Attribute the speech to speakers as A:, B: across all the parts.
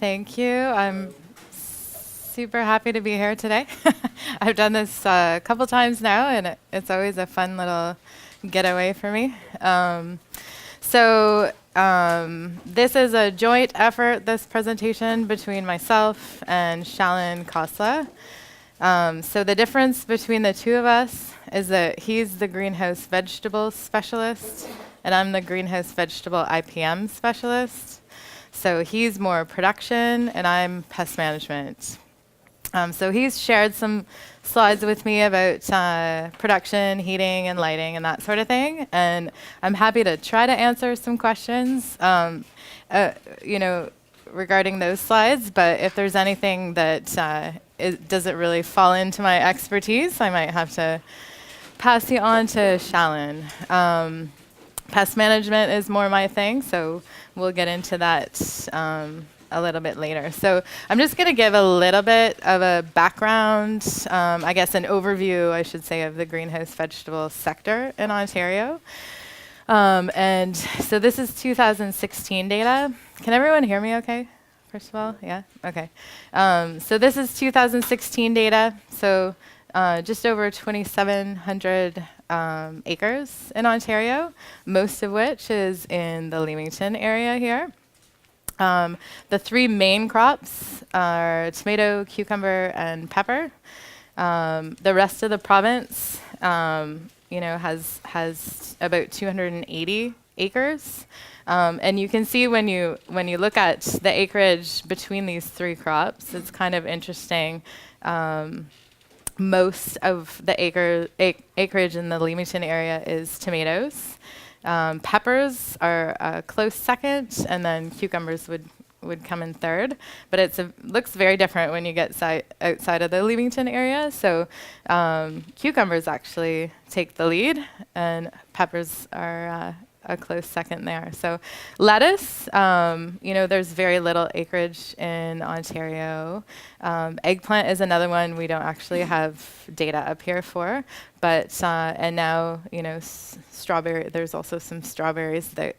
A: Thank you. I'm super happy to be here today. I've done this a couple times now, and it's always a fun little getaway for me. This is a joint effort, this presentation, between myself and Shalin Khosla. So the difference between the two of us is that he's the greenhouse vegetable specialist, and I'm the greenhouse vegetable IPM specialist. So he's more production, and I'm pest management. So he's shared some slides with me about production, heating, and lighting, and that sort of thing. And I'm happy to try to answer some questions, regarding those slides. But if there's anything that doesn't really fall into my expertise, I might have to pass you on to Shalin. Pest management is more my thing, so we'll get into that a little bit later. So I'm just going to give a little bit of a background, I guess an overview, I should say, of the greenhouse vegetable sector in Ontario. And so this is 2016 data. Can everyone hear me okay? First of all, yeah? Okay. So this is 2016 data. So just over 2,700 acres in Ontario, most of which is in the Leamington area here. The three main crops are tomato, cucumber, and pepper. The rest of the province, has about 280 acres. And you can see when you look at the acreage between these three crops, it's kind of interesting. Most of the acreage in the Leamington area is tomatoes. Peppers are a close second, and then cucumbers would come in third. But it looks very different when you get outside of the Leamington area. So cucumbers actually take the lead, and peppers are a close second there. So lettuce, there's very little acreage in Ontario. Eggplant is another one we don't actually have data up here for, but and now strawberry. There's also some strawberries that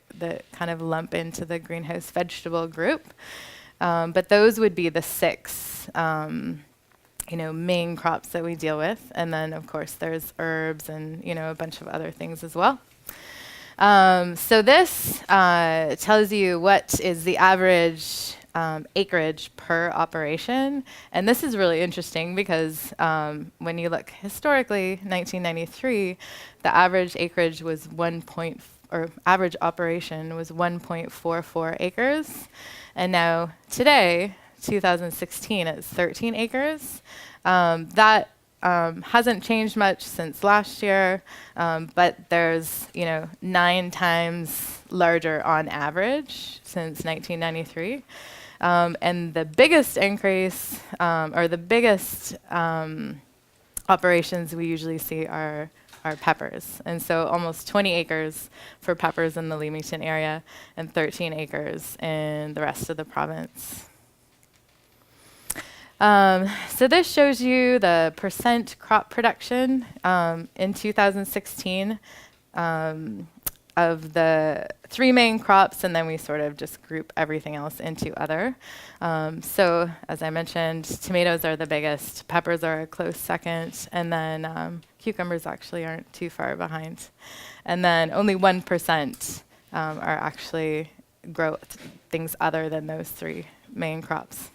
A: kind of lump into the greenhouse vegetable group, but those would be the six. Main crops that we deal with, and then of course there's herbs and a bunch of other things as well. So this tells you what is the average acreage per operation. And this is really interesting because when you look historically, 1993, the average acreage was average operation was 1.44 acres. And now today, 2016, it's 13 acres. That hasn't changed much since last year, but there's 9 times larger on average since 1993. And the biggest increase, or the biggest operations we usually see are peppers. And so almost 20 acres for peppers in the Leamington area and 13 acres in the rest of the province. So this shows you the percent crop production in 2016 of the 3 main crops, and then we sort of just group everything else into other. So as I mentioned, tomatoes are the biggest, peppers are a close second, and then cucumbers actually aren't too far behind. And then only 1% are actually grow things other than those 3 main crops.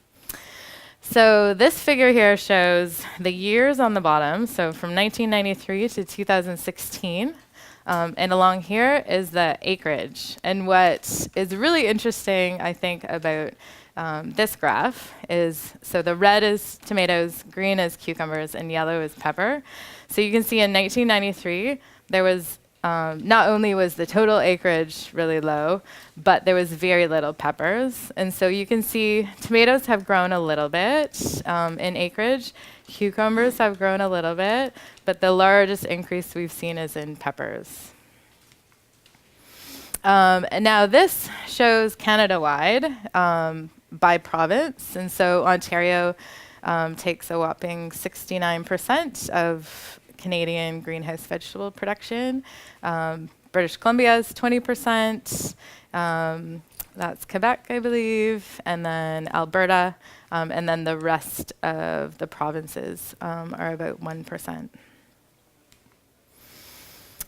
A: So this figure here shows the years on the bottom, so from 1993 to 2016. And along here is the acreage. And what is really interesting, I think, about this graph is, so the red is tomatoes, green is cucumbers, and yellow is pepper. So you can see in 1993, there was not only was the total acreage really low, but there was very little peppers. And so you can see tomatoes have grown a little bit in acreage. Cucumbers have grown a little bit, but the largest increase we've seen is in peppers. And now this shows Canada-wide by province. And so Ontario takes a whopping 69% of Canadian greenhouse vegetable production. British Columbia is 20%. that's Quebec, I believe, and then Alberta, and then the rest of the provinces are about 1%.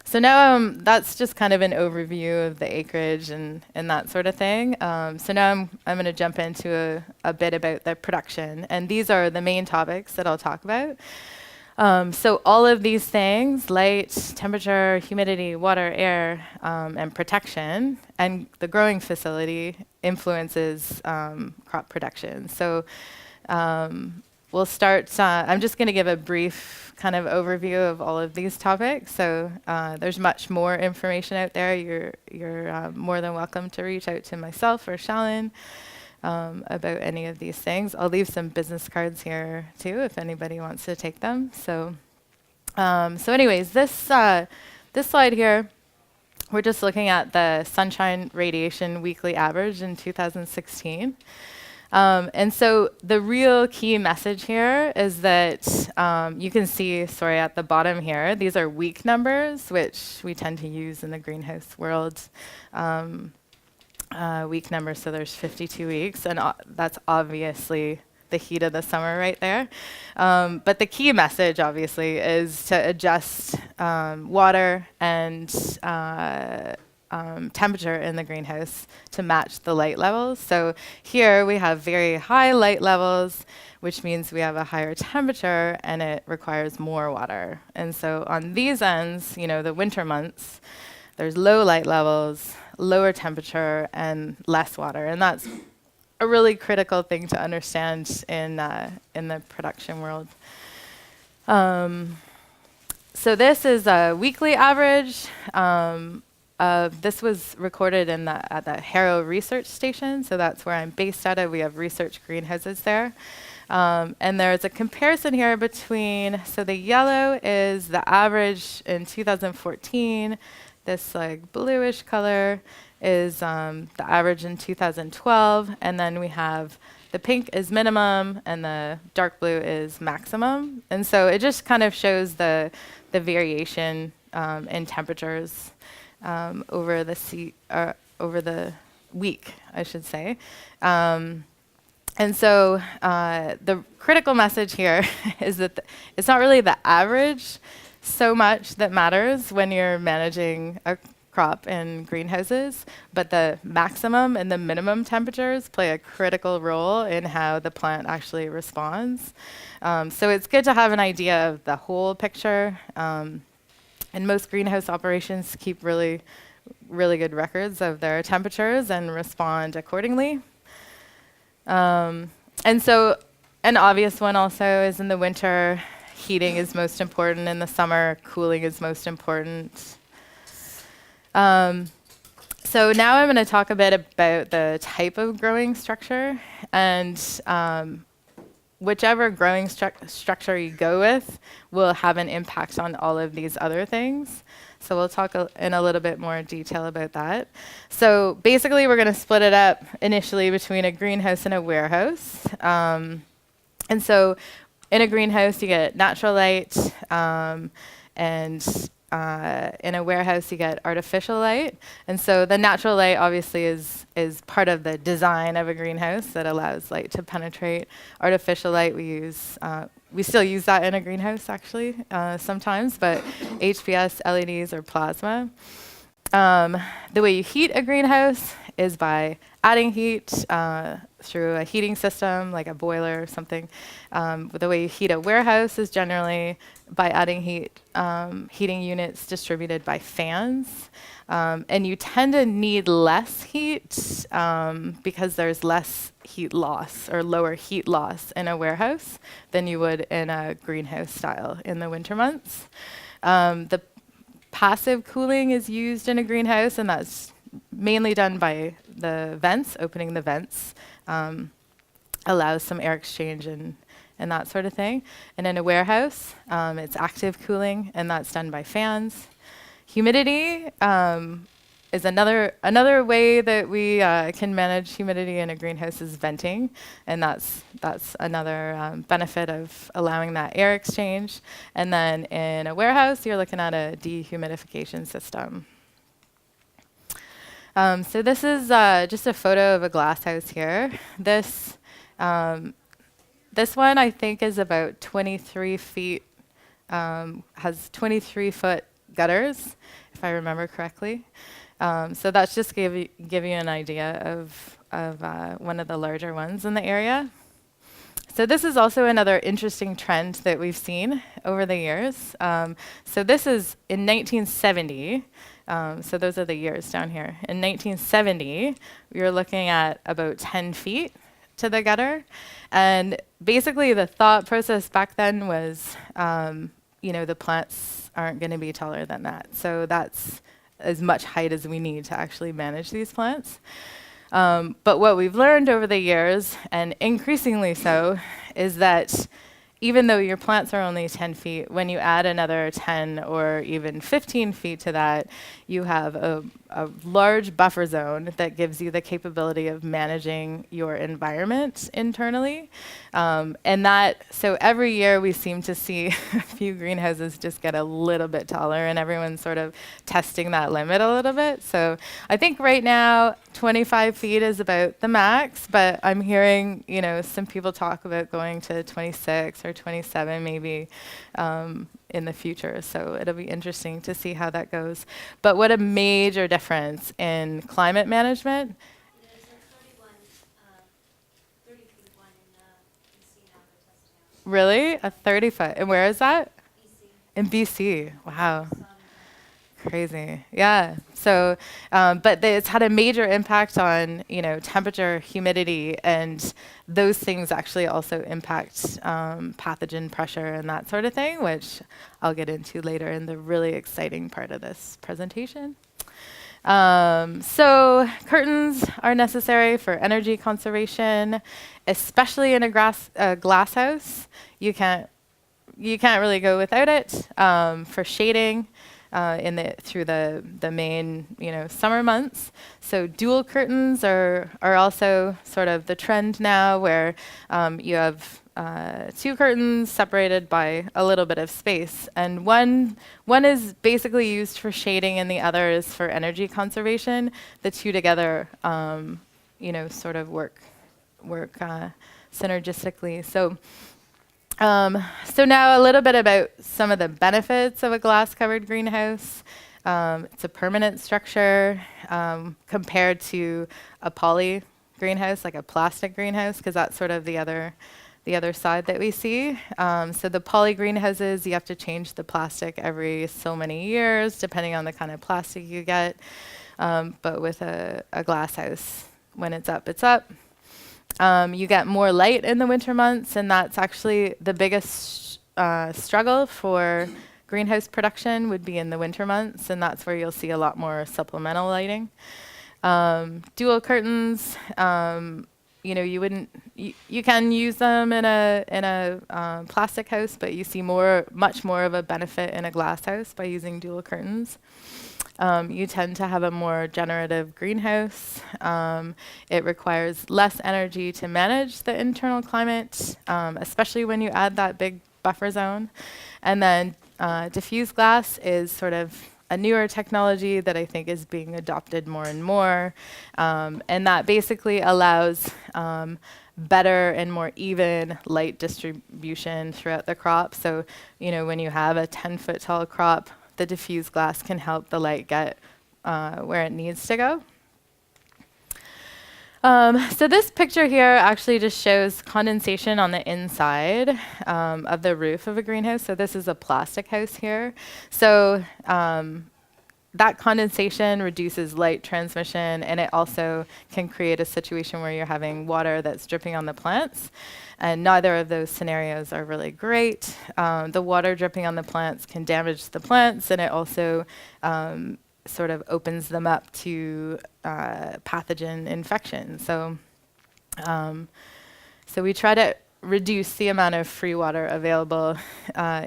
A: So now that's just kind of an overview of the acreage and that sort of thing. So now I'm going to jump into a bit about the production. And these are the main topics that I'll talk about. So all of these things, light, temperature, humidity, water, air, and protection, and the growing facility influences crop production. So we'll start, I'm just going to give a brief kind of overview of all of these topics. So there's much more information out there. You're more than welcome to reach out to myself or Shalyn about any of these things. I'll leave some business cards here too if anybody wants to take them. So anyways, this slide here, we're just looking at the sunshine radiation weekly average in 2016. And so the real key message here is that you can see, at the bottom here, these are week numbers, which we tend to use in the greenhouse world. Week numbers, so there's 52 weeks, and that's obviously the heat of the summer right there. But the key message, obviously, is to adjust water and temperature in the greenhouse to match the light levels. So here we have very high light levels, which means we have a higher temperature and it requires more water. And so on these ends, the winter months, there's low light levels, lower temperature, and less water. And that's a really critical thing to understand in the production world. So this is a weekly average. This was recorded at the Harrow Research Station, so that's where I'm based out of. We have research greenhouses there. And there's a comparison here between, so the yellow is the average in 2014. This bluish color is the average in 2012. And then we have the pink is minimum and the dark blue is maximum. And so it just kind of shows the variation in temperatures over the week, I should say. And so the critical message here is that it's not really the average so much that matters when you're managing a crop in greenhouses, but the maximum and the minimum temperatures play a critical role in how the plant actually responds. So it's good to have an idea of the whole picture. And most greenhouse operations keep really, really good records of their temperatures and respond accordingly. And so an obvious one also is in the winter, heating is most important. In the summer, cooling is most important. So now I'm going to talk a bit about the type of growing structure. And whichever growing structure you go with will have an impact on all of these other things. So we'll talk in a little bit more detail about that. So basically, we're going to split it up initially between a greenhouse and a warehouse. And so in a greenhouse, you get natural light, and in a warehouse, you get artificial light. And so the natural light obviously is part of the design of a greenhouse that allows light to penetrate. Artificial light we still use that in a greenhouse actually sometimes, but HPS, LEDs, or plasma. The way you heat a greenhouse is by adding heat through a heating system like a boiler or something. The way you heat a warehouse is generally by adding heat, heating units distributed by fans. And you tend to need less heat because there's less heat loss or lower heat loss in a warehouse than you would in a greenhouse style in the winter months. The passive cooling is used in a greenhouse, and that's mainly done by the vents. Opening the vents allows some air exchange and that sort of thing. And in a warehouse, it's active cooling, and that's done by fans. Humidity is another way that we can manage humidity in a greenhouse is venting, and that's another benefit of allowing that air exchange. And then in a warehouse, you're looking at a dehumidification system. So this is just a photo of a glass house here. This one I think is about 23 feet, has 23-foot gutters, if I remember correctly. So that's just give you an idea of one of the larger ones in the area. So this is also another interesting trend that we've seen over the years. So this is in 1970. So those are the years down here. In 1970, we were looking at about 10 feet to the gutter. And basically the thought process back then was, the plants aren't going to be taller than that. So that's as much height as we need to actually manage these plants. But what we've learned over the years, and increasingly so, is that even though your plants are only 10 feet, when you add another 10 or even 15 feet to that, you have a large buffer zone that gives you the capability of managing your environment internally. So every year we seem to see a few greenhouses just get a little bit taller, and everyone's sort of testing that limit a little bit. So I think right now 25 feet is about the max, but I'm hearing, some people talk about going to 26 or 27 maybe in the future. So it'll be interesting to see how that goes. But what a major difference in climate management.
B: There's a 30 feet one in BC now they're testing out.
A: Really? A 30-foot. And where is that?
B: BC.
A: In BC. Wow. Crazy. Yeah. So, but it's had a major impact on, temperature, humidity, and those things actually also impact pathogen pressure and that sort of thing, which I'll get into later in the really exciting part of this presentation. So curtains are necessary for energy conservation, especially in a glass house. You can't really go without it for shading. Through the main summer months. So dual curtains are also sort of the trend now, where you have two curtains separated by a little bit of space, and one is basically used for shading and the other is for energy conservation. The two together sort of work synergistically. So now a little bit about some of the benefits of a glass-covered greenhouse. It's a permanent structure compared to a poly greenhouse, like a plastic greenhouse, because that's sort of the other side that we see. So the poly greenhouses, you have to change the plastic every so many years, depending on the kind of plastic you get. But with a glass house, when it's up, it's up. You get more light in the winter months, and that's actually the biggest struggle for greenhouse production would be in the winter months, and that's where you'll see a lot more supplemental lighting. Dual curtains, you can use them in a plastic house, but you see much more of a benefit in a glass house by using dual curtains. You tend to have a more generative greenhouse. It requires less energy to manage the internal climate, especially when you add that big buffer zone. And then diffuse glass is sort of a newer technology that I think is being adopted more and more. And that basically allows better and more even light distribution throughout the crop. So, when you have a 10-foot tall crop, the diffuse glass can help the light get where it needs to go. So this picture here actually just shows condensation on the inside of the roof of a greenhouse. So this is a plastic house here. So that condensation reduces light transmission, and it also can create a situation where you're having water that's dripping on the plants. And neither of those scenarios are really great. The water dripping on the plants can damage the plants, and it also sort of opens them up to pathogen infection. So we try to reduce the amount of free water available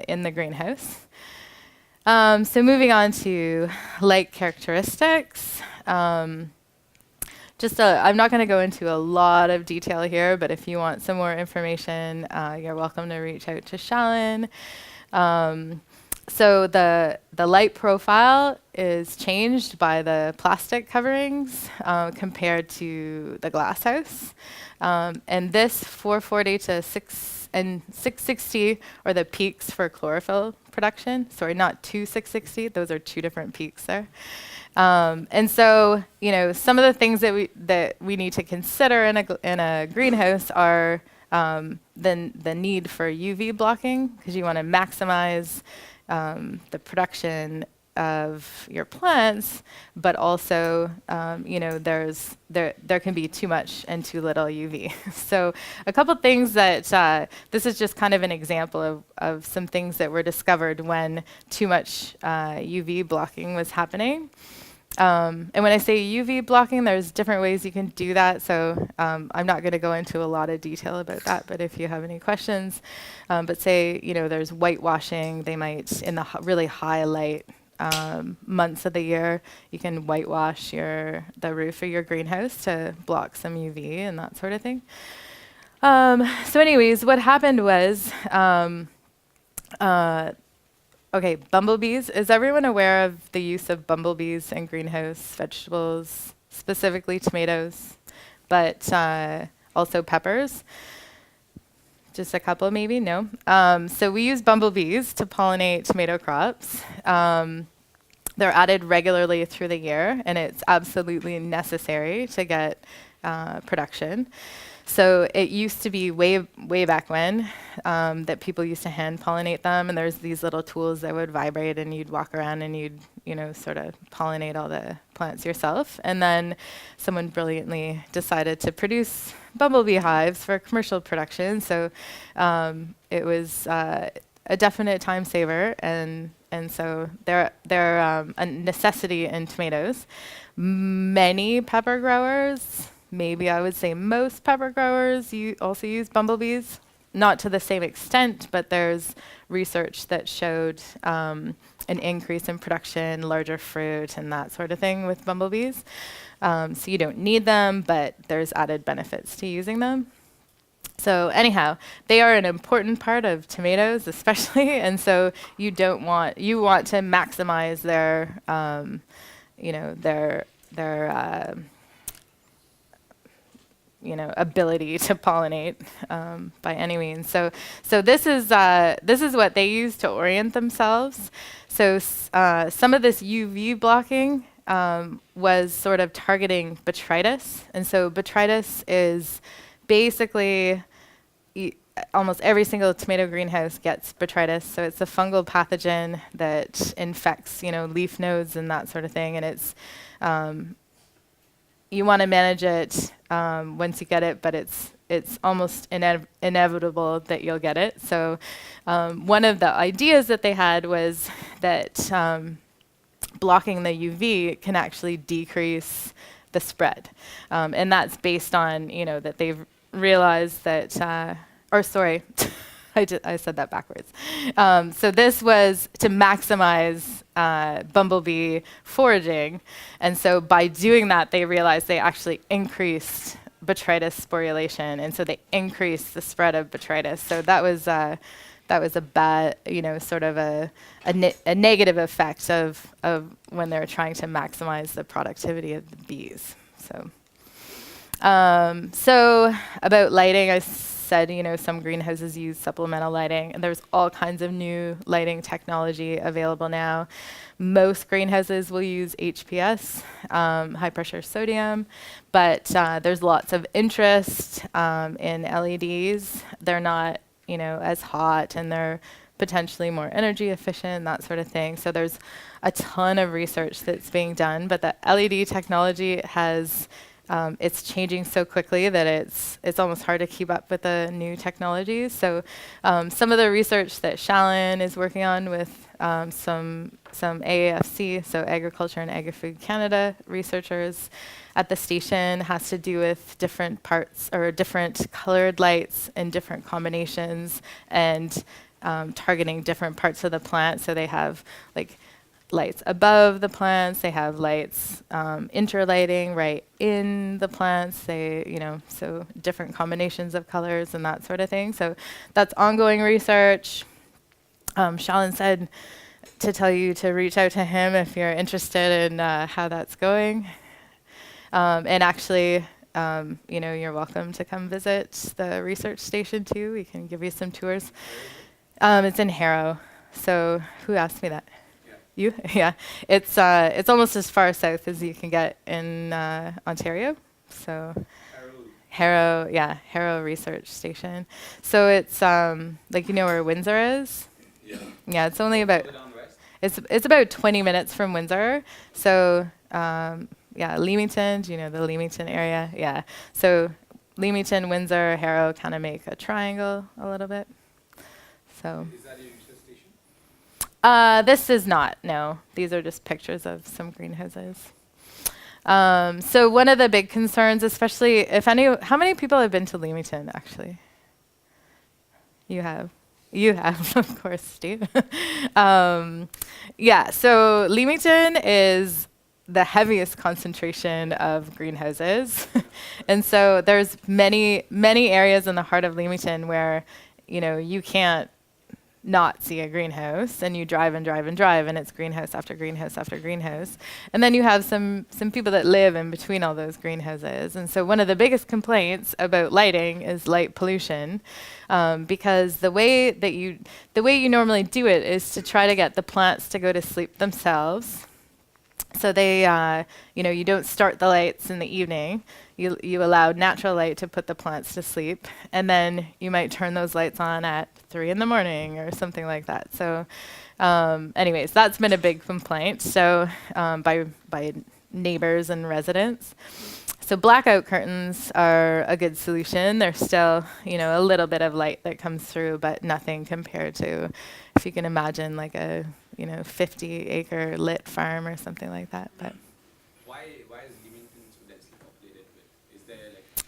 A: in the greenhouse. So moving on to light characteristics. I'm not going to go into a lot of detail here, but if you want some more information, you're welcome to reach out to Shalyn. So the light profile is changed by the plastic coverings compared to the glass house. And this 440 to 660 are the peaks for chlorophyll production. Sorry, not 660. Those are two different peaks there. And so, some of the things that we need to consider in a greenhouse are the need for UV blocking, because you want to maximize the production of your plants, but also, there can be too much and too little UV. So a couple things that, this is just kind of an example of some things that were discovered when too much UV blocking was happening. And when I say UV blocking, there's different ways you can do that. So I'm not going to go into a lot of detail about that, but if you have any questions, but say, there's whitewashing, they might, in the really high light months of the year, you can whitewash the roof of your greenhouse to block some UV and that sort of thing. So anyways, what happened was, okay, bumblebees. Is everyone aware of the use of bumblebees in greenhouse vegetables, specifically tomatoes, but also peppers? Just a couple, maybe? No? So we use bumblebees to pollinate tomato crops. They're added regularly through the year, and it's absolutely necessary to get production. So it used to be way back when that people used to hand pollinate them, and there's these little tools that would vibrate, and you'd walk around and you'd sort of pollinate all the plants yourself. And then someone brilliantly decided to produce bumblebee hives for commercial production. So it was a definite time saver, and so they're a necessity in tomatoes. Many pepper growers, maybe I would say most pepper growers, also use bumblebees. Not to the same extent, but there's research that showed an increase in production, larger fruit, and that sort of thing with bumblebees. So you don't need them, but there's added benefits to using them. So anyhow, they are an important part of tomatoes, especially, and so you want to maximize their ability to pollinate by any means. So this is what they use to orient themselves. So some of this UV blocking was sort of targeting botrytis, and so botrytis is basically almost every single tomato greenhouse gets botrytis. So it's a fungal pathogen that infects leaf nodes and that sort of thing, and it's you want to manage it once you get it, but it's almost inevitable that you'll get it. So one of the ideas that they had was that blocking the UV can actually decrease the spread. And that's based on, that they've realized that, I said that backwards. So this was to maximize bumblebee foraging. And so by doing that, they realized they actually increased botrytis sporulation. And so they increased the spread of botrytis. So that was a bad, sort of a negative effect of when they're trying to maximize the productivity of the bees. So about lighting, I said, some greenhouses use supplemental lighting, and there's all kinds of new lighting technology available now. Most greenhouses will use HPS, high pressure sodium, but there's lots of interest in LEDs. They're not, as hot, and they're potentially more energy efficient, that sort of thing. So there's a ton of research that's being done, but the LED technology has it's changing so quickly that it's almost hard to keep up with the new technologies. So some of the research that Shalin is working on with some AAFC, so Agriculture and Agri-Food Canada researchers at the station, has to do with different parts or different colored lights in different combinations and targeting different parts of the plant. So they have lights above the plants, they have lights interlighting right in the plants, so different combinations of colors and that sort of thing. So that's ongoing research. Shalin said to tell you to reach out to him if you're interested in how that's going. And actually, you're welcome to come visit the research station too. We can give you some tours. It's in Harrow. So who asked me that? You? Yeah. It's almost as far south as you can get in Ontario. So Harrow Research Station. So it's like where Windsor is? Yeah. Yeah, it's only about it's about 20 minutes from Windsor. So Leamington, do you know the Leamington area? Yeah. So Leamington, Windsor, Harrow kind of make a triangle a little bit. So
C: is that your station?
A: This is not, no. These are just pictures of some greenhouses. So one of the big concerns, especially how many people have been to Leamington, actually? You have, of course, Steve. So Leamington is the heaviest concentration of greenhouses. And so there's many, many areas in the heart of Leamington where, you can't not see a greenhouse, and you drive and drive and drive, and it's greenhouse after greenhouse after greenhouse. And then you have some people that live in between all those greenhouses. And so one of the biggest complaints about lighting is light pollution, because the way you normally do it is to try to get the plants to go to sleep themselves. So they, you don't start the lights in the evening. You allow natural light to put the plants to sleep, and then you might turn those lights on at 3 in the morning or something like that. So, anyways, that's been a big complaint. So, by neighbors and residents. So blackout curtains are a good solution. There's still, a little bit of light that comes through, but nothing compared to, if you can imagine, like a 50-acre lit farm or something like that. But
C: why is Leamington so densely populated? Is there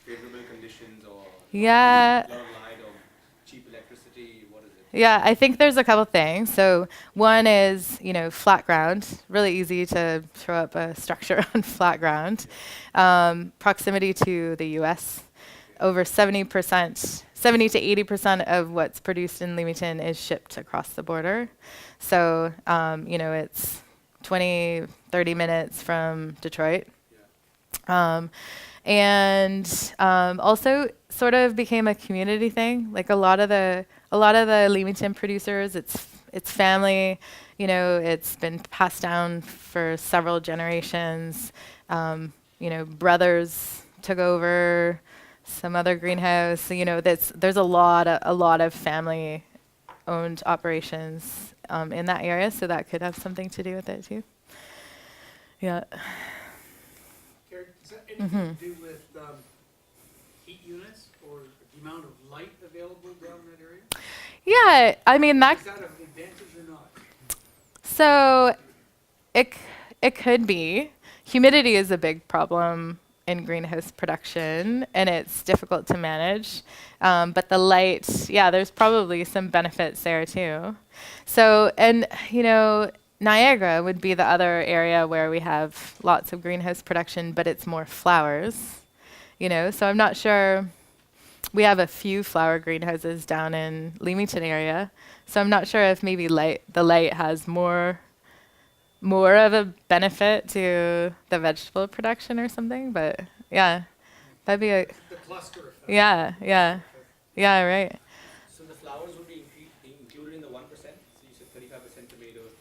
C: favorable conditions or
A: yeah.
C: a lot of light or cheap electricity? What is it?
A: Yeah, I think there's a couple things. So one is, flat ground. Really easy to throw up a structure on flat ground. Proximity to the U.S. Over 70% to 80% of what's produced in Leamington is shipped across the border. So, it's 20, 30 minutes from Detroit. Yeah. Also sort of became a community thing. Like a lot of the Leamington producers, it's family, it's been passed down for several generations. Brothers took over some other greenhouse. So, there's a lot of family-owned operations in that area, so that could have something to do with it too. Yeah.
D: Carrie, does that anything to do with heat units or the amount of light available down in that area?
A: Yeah, I mean that.
D: Is that an advantage or not?
A: So, it could be. Humidity is a big problem in greenhouse production, and it's difficult to manage. But the light, there's probably some benefits there too. So, and Niagara would be the other area where we have lots of greenhouse production, but it's more flowers. So I'm not sure. We have a few flower greenhouses down in Leamington area, so I'm not sure if maybe the light has more of a benefit to the vegetable production or something, but that'd be a
D: The cluster effect.
A: Yeah, right.
C: So the flowers would be included in the 1%? So you said 35% tomatoes,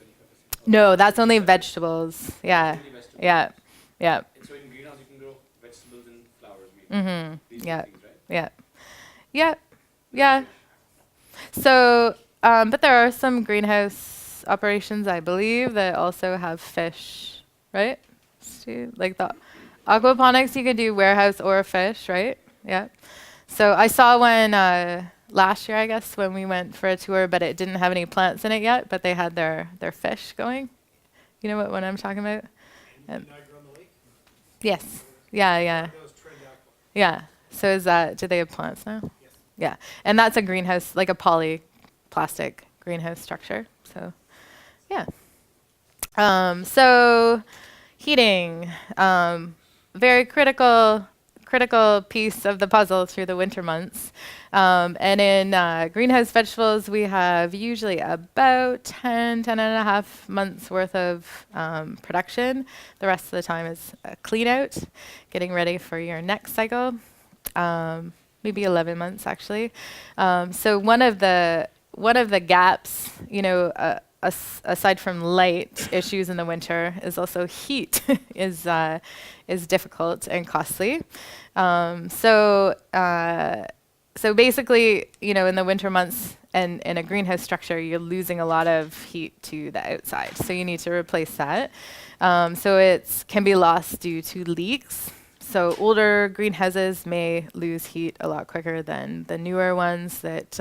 C: 25%.
A: No, that's only vegetables. Yeah,
C: Only vegetables.
A: yeah.
C: And so in greenhouse you can grow vegetables and flowers maybe. These
A: Yeah.
C: two things, right?
A: Yeah. So, but there are some greenhouse operations, I believe, that also have fish, right? Like the aquaponics, you could do warehouse or fish, right? Yeah. So I saw one last year, I guess, when we went for a tour, but it didn't have any plants in it yet, but they had their fish going. You know what one I'm talking about?
D: Niagara on the lake?
A: Yes. Yeah.
D: That was Trend Aqua.
A: Yeah. So do they have plants now?
D: Yes.
A: Yeah. And that's a greenhouse, like a polyplastic greenhouse structure. So, yeah. So heating, very critical piece of the puzzle through the winter months. And in greenhouse vegetables, we have usually about 10 and a half months worth of production. The rest of the time is clean out, getting ready for your next cycle. Maybe 11 months actually. So one of the gaps, aside from light issues in the winter, is also heat is difficult and costly. So basically, in the winter months and in a greenhouse structure, you're losing a lot of heat to the outside. So you need to replace that. So it can be lost due to leaks. So older greenhouses may lose heat a lot quicker than the newer ones that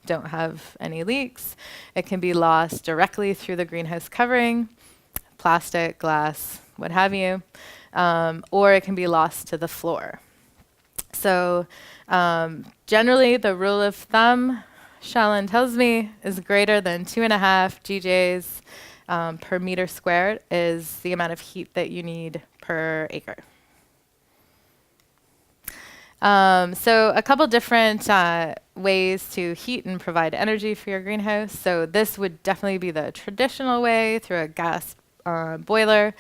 A: don't have any leaks. It can be lost directly through the greenhouse covering, plastic, glass, what have you, or it can be lost to the floor. So generally, the rule of thumb, Shalin tells me, is greater than 2.5 GJs per meter squared is the amount of heat that you need per acre. So a couple different ways to heat and provide energy for your greenhouse. So this would definitely be the traditional way through a gas boiler.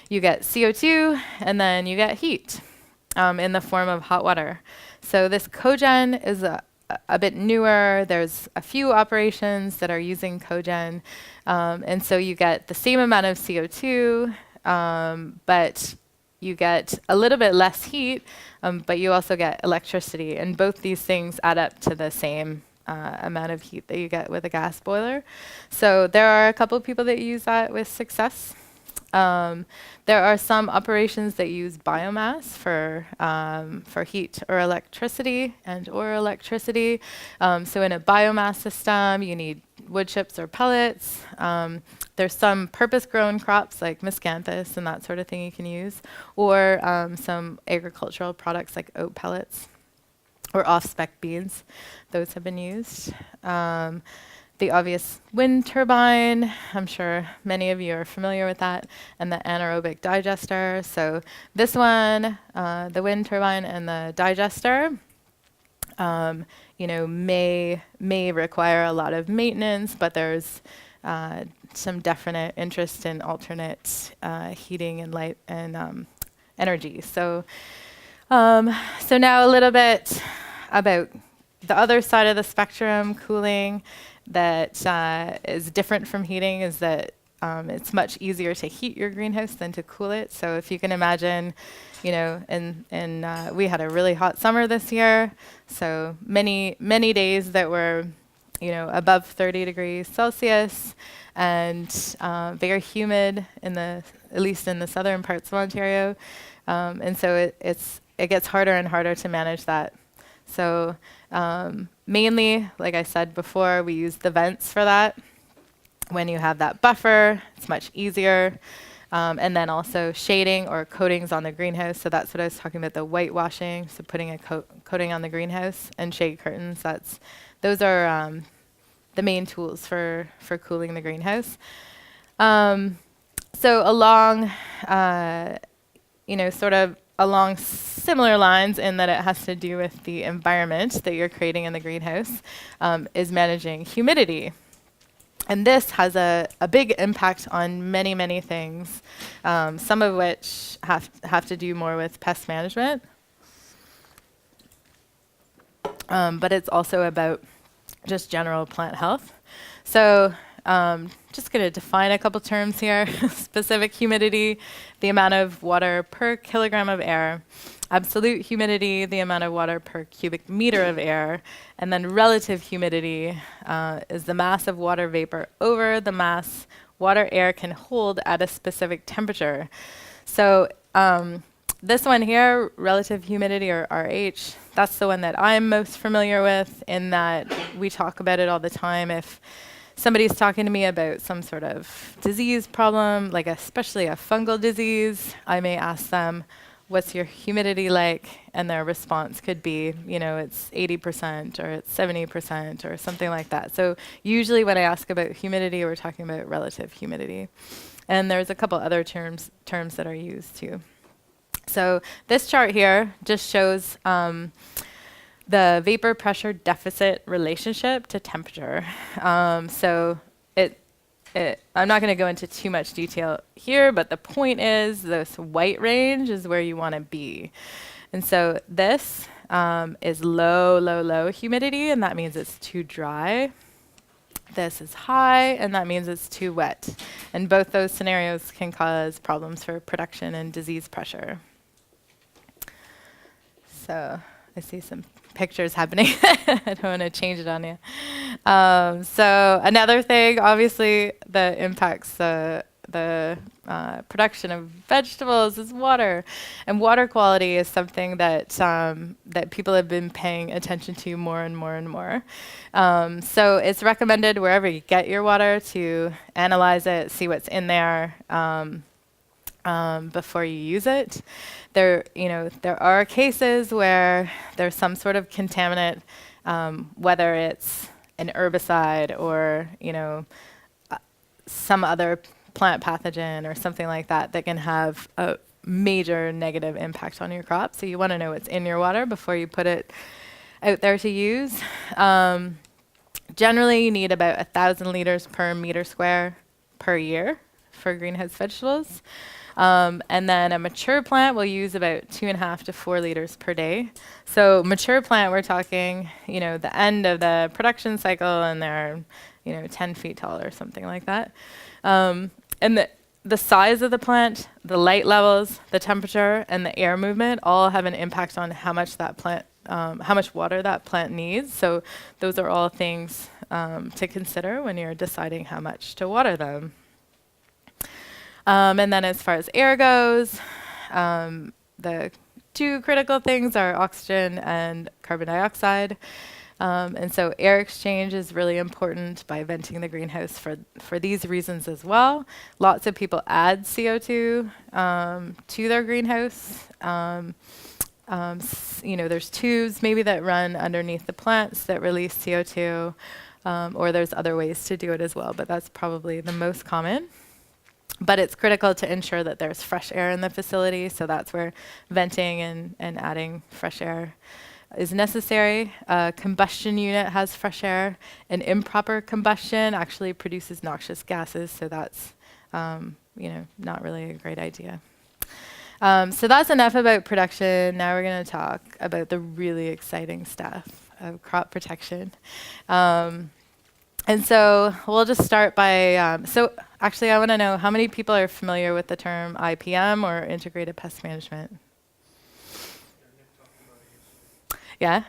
A: You get CO2 and then you get heat in the form of hot water. So this cogen is a bit newer. There's a few operations that are using cogen. And so you get the same amount of CO2, but you get a little bit less heat, but you also get electricity. And both these things add up to the same amount of heat that you get with a gas boiler. So there are a couple of people that use that with success. There are some operations that use biomass for heat or electricity or electricity. So in a biomass system, you need wood chips or pellets. There's some purpose-grown crops like miscanthus and that sort of thing you can use, or some agricultural products like oat pellets or off-spec beans. Those have been used. The obvious wind turbine, I'm sure many of you are familiar with that, and the anaerobic digester. So this one, the wind turbine and the digester, may require a lot of maintenance, but there's some definite interest in alternate heating and light and energy. So now a little bit about the other side of the spectrum, cooling, that is different from heating, is that it's much easier to heat your greenhouse than to cool it. So if you can imagine, we had a really hot summer this year, so many days that were, above 30 degrees Celsius, and very humid at least in the southern parts of Ontario, and so it gets harder and harder to manage that. So mainly, like I said before, we use the vents for that. When you have that buffer, it's much easier. And then also shading or coatings on the greenhouse. So that's what I was talking about, the whitewashing. So putting a coating on the greenhouse and shade curtains. Those are the main tools for cooling the greenhouse. So along, sort of along similar lines in that it has to do with the environment that you're creating in the greenhouse, is managing humidity. And this has a big impact on many, many things, some of which have to do more with pest management. But it's also about just general plant health. So just going to define a couple terms here. Specific humidity, the amount of water per kilogram of air. Absolute humidity, the amount of water per cubic meter of air. And then relative humidity is the mass of water vapor over the mass water air can hold at a specific temperature. So this one here, relative humidity, or RH, that's the one that I'm most familiar with, in that we talk about it all the time. If somebody's talking to me about some sort of disease problem, like especially a fungal disease, I may ask them, what's your humidity like? And their response could be, it's 80% or it's 70% or something like that. So usually when I ask about humidity, we're talking about relative humidity. And there's a couple other terms that are used too. So this chart here just shows the vapor pressure deficit relationship to temperature. So I'm not going to go into too much detail here, but the point is this white range is where you want to be. And so this is low, low, low humidity, and that means it's too dry. This is high, and that means it's too wet. And both those scenarios can cause problems for production and disease pressure. So I see some pictures happening. I don't want to change it on you. So another thing, obviously, that impacts the production of vegetables is water, and water quality is something that that people have been paying attention to more and more and more. So it's recommended wherever you get your water to analyze it, see what's in there before you use it. There are cases where there's some sort of contaminant, whether it's an herbicide or some other plant pathogen or something like that that can have a major negative impact on your crop. So you want to know what's in your water before you put it out there to use. Generally, you need about 1,000 liters per meter square per year for greenhouse vegetables. And then a mature plant will use about 2.5 to 4 liters per day. So mature plant, we're talking, the end of the production cycle, and they're, 10 feet tall or something like that. And the size of the plant, the light levels, the temperature, and the air movement all have an impact on how much that plant, how much water that plant needs. So those are all things to consider when you're deciding how much to water them. And then as far as air goes, the two critical things are oxygen and carbon dioxide. And so air exchange is really important by venting the greenhouse for these reasons as well. Lots of people add CO2 to their greenhouse. There's tubes maybe that run underneath the plants that release CO2, or there's other ways to do it as well, but that's probably the most common. But it's critical to ensure that there's fresh air in the facility, so that's where venting and adding fresh air is necessary. A combustion unit has fresh air. An improper combustion actually produces noxious gases, so that's not really a great idea. So that's enough about production. Now we're going to talk about the really exciting stuff of crop protection. And so we'll just start by, so actually I want to know how many people are familiar with the term IPM, or integrated pest management? Yeah?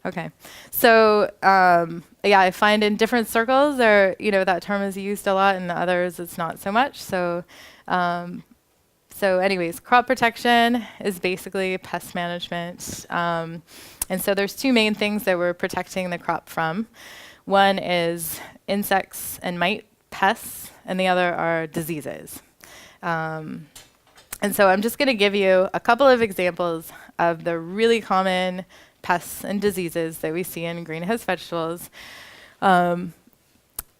A: Okay. So I find in different circles that term is used a lot, and others it's not so much. So anyways, crop protection is basically pest management. And so there's two main things that we're protecting the crop from. One is insects and mite pests, and the other are diseases. And so I'm just going to give you a couple of examples of the really common pests and diseases that we see in greenhouse vegetables. And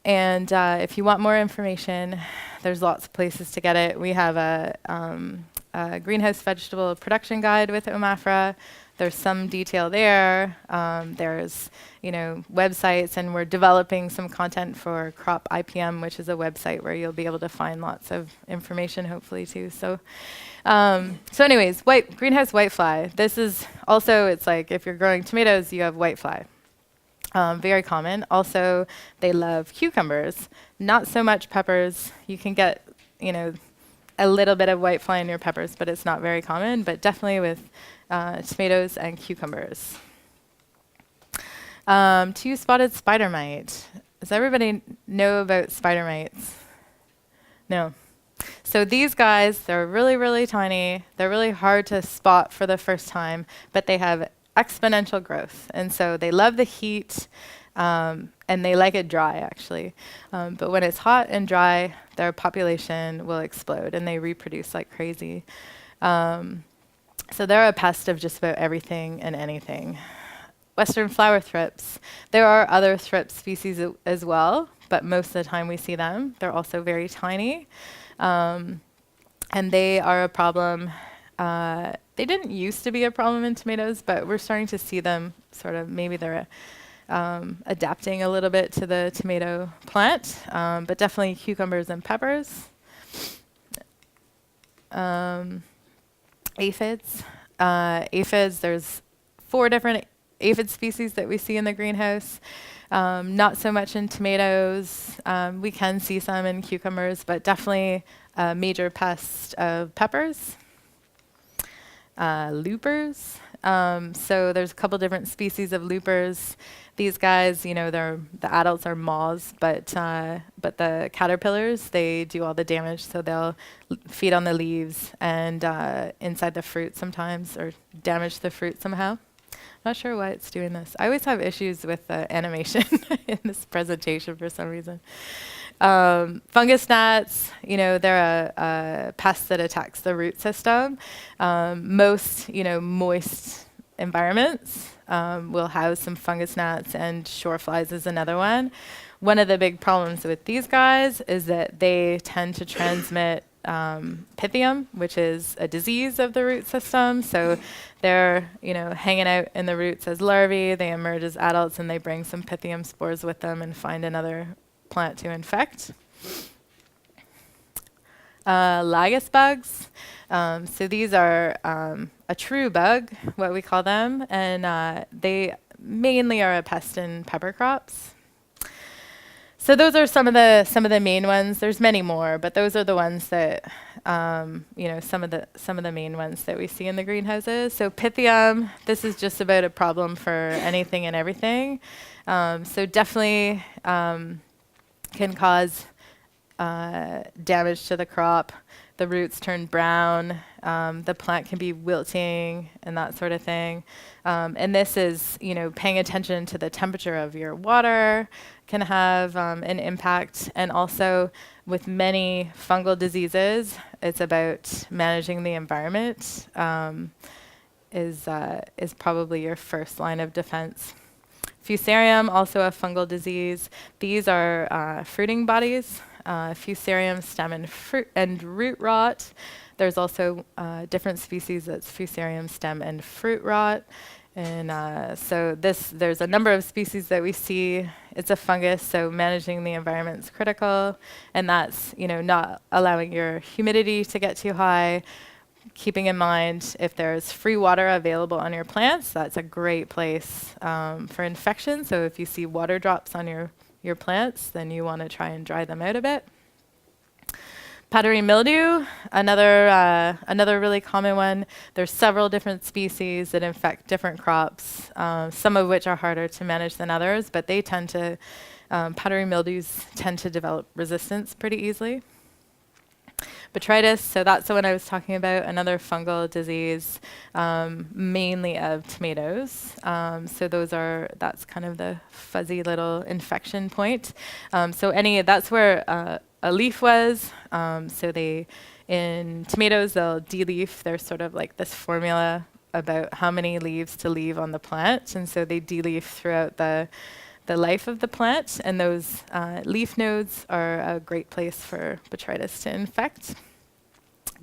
A: if you want more information, there's lots of places to get it. We have a greenhouse vegetable production guide with OMAFRA. There's some detail there. There's websites, and we're developing some content for Crop IPM, which is a website where you'll be able to find lots of information, hopefully, too. So anyways, greenhouse whitefly. This is also, it's like if you're growing tomatoes, you have whitefly. Very common. Also, they love cucumbers. Not so much peppers. You can get, a little bit of whitefly in your peppers, but it's not very common. But definitely with tomatoes and cucumbers. Two-spotted spider mite. Does everybody know about spider mites? No. So these guys, they're really, really tiny. They're really hard to spot for the first time, but they have exponential growth. And so they love the heat, and they like it dry, actually. But when it's hot and dry, their population will explode, and they reproduce like crazy. So they're a pest of just about everything and anything. Western flower thrips. There are other thrip species as well, but most of the time we see them. They're also very tiny. And they are a problem They didn't used to be a problem in tomatoes, but we're starting to see them sort of, maybe they're adapting a little bit to the tomato plant, but definitely cucumbers and peppers. Aphids. Aphids, there's 4 different aphid species that we see in the greenhouse. Not so much in tomatoes. We can see some in cucumbers, but definitely a major pest of peppers. Loopers. So there's a couple different species of loopers. These guys, you know, the adults are moths, but the caterpillars, they do all the damage. So they'll feed on the leaves and inside the fruit sometimes, or damage the fruit somehow. Not sure why it's doing this. I always have issues with the animation in this presentation for some reason. Fungus gnats, you know, they're a pest that attacks the root system. Most, you know, moist environments will house some fungus gnats, and shore flies is another one. One of the big problems with these guys is that they tend to transmit pythium, which is a disease of the root system. So they're, you know, hanging out in the roots as larvae, they emerge as adults, and they bring some pythium spores with them and find another plant to infect. Lygus bugs. So these are a true bug, what we call them, and they mainly are a pest in pepper crops. So those are some of the main ones. There's many more, but those are the ones that you know, some of the main ones that we see in the greenhouses. So Pythium, this is just about a problem for anything and everything. So definitely can cause damage to the crop. The roots turn brown. The plant can be wilting and that sort of thing. And this is, you know, paying attention to the temperature of your water can have an impact. And also with many fungal diseases, it's about managing the environment is probably your first line of defense. Fusarium, also a fungal disease. These are fruiting bodies. Fusarium stem and root rot. There's also different species that's Fusarium stem and fruit rot. And so there's a number of species that we see. It's a fungus, so managing the environment is critical. And that's, you know, not allowing your humidity to get too high. Keeping in mind, if there's free water available on your plants, that's a great place for infection. So if you see water drops on your plants, then you want to try and dry them out a bit. Powdery mildew, another really common one. There's several different species that infect different crops, some of which are harder to manage than others, but they tend to, powdery mildews tend to develop resistance pretty easily. Botrytis, so that's the one I was talking about, another fungal disease, mainly of tomatoes. So that's kind of the fuzzy little infection point. So that's where a leaf was. So in tomatoes, they'll de-leaf. There's sort of like this formula about how many leaves to leave on the plant. And so they de-leaf throughout the life of the plant, and those leaf nodes are a great place for botrytis to infect.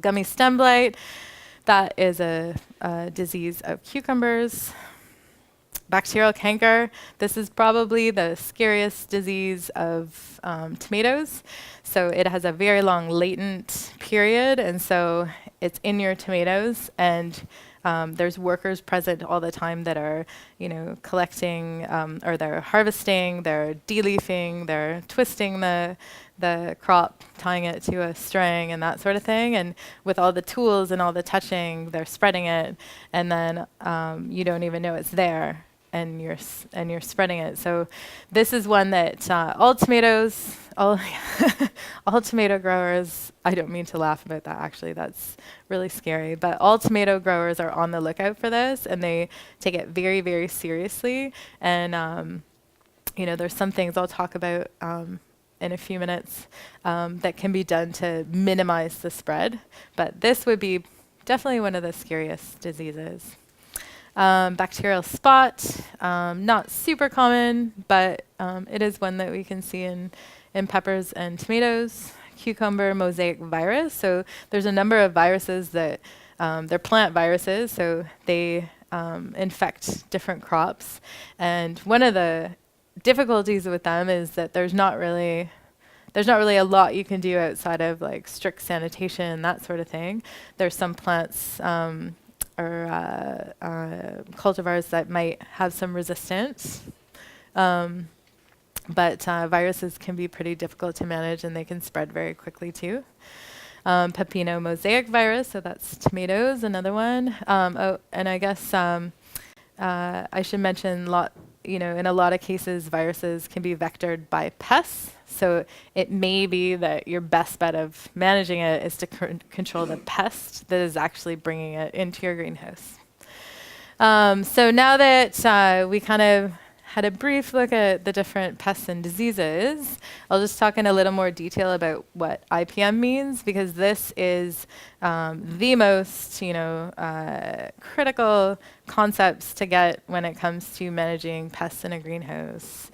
A: Gummy stem blight, that is a disease of cucumbers. Bacterial canker, this is probably the scariest disease of tomatoes. So it has a very long latent period, and so it's in your tomatoes, and there's workers present all the time that are, you know, collecting, or they're harvesting, they're de-leafing, they're twisting the crop, tying it to a string and that sort of thing. And with all the tools and all the touching, they're spreading it, and then you don't even know it's there, and you're spreading it. So this is one that all tomato growers, I don't mean to laugh about that, actually, that's really scary, but all tomato growers are on the lookout for this, and they take it very, very seriously. And you know, there's some things I'll talk about in a few minutes that can be done to minimize the spread, but this would be definitely one of the scariest diseases. Bacterial spot, not super common, but it is one that we can see in peppers and tomatoes. Cucumber mosaic virus. So there's a number of viruses that they're plant viruses, so they infect different crops. And one of the difficulties with them is that there's not really a lot you can do outside of like strict sanitation, that sort of thing. There's some plants or cultivars that might have some resistance. But viruses can be pretty difficult to manage, and they can spread very quickly too. Pepino mosaic virus, so that's tomatoes, another one. Oh, and I guess I should mention, in a lot of cases, viruses can be vectored by pests. So it may be that your best bet of managing it is to control the pest that is actually bringing it into your greenhouse. So now that we kind of had a brief look at the different pests and diseases, I'll just talk in a little more detail about what IPM means, because this is the most critical concepts to get when it comes to managing pests in a greenhouse.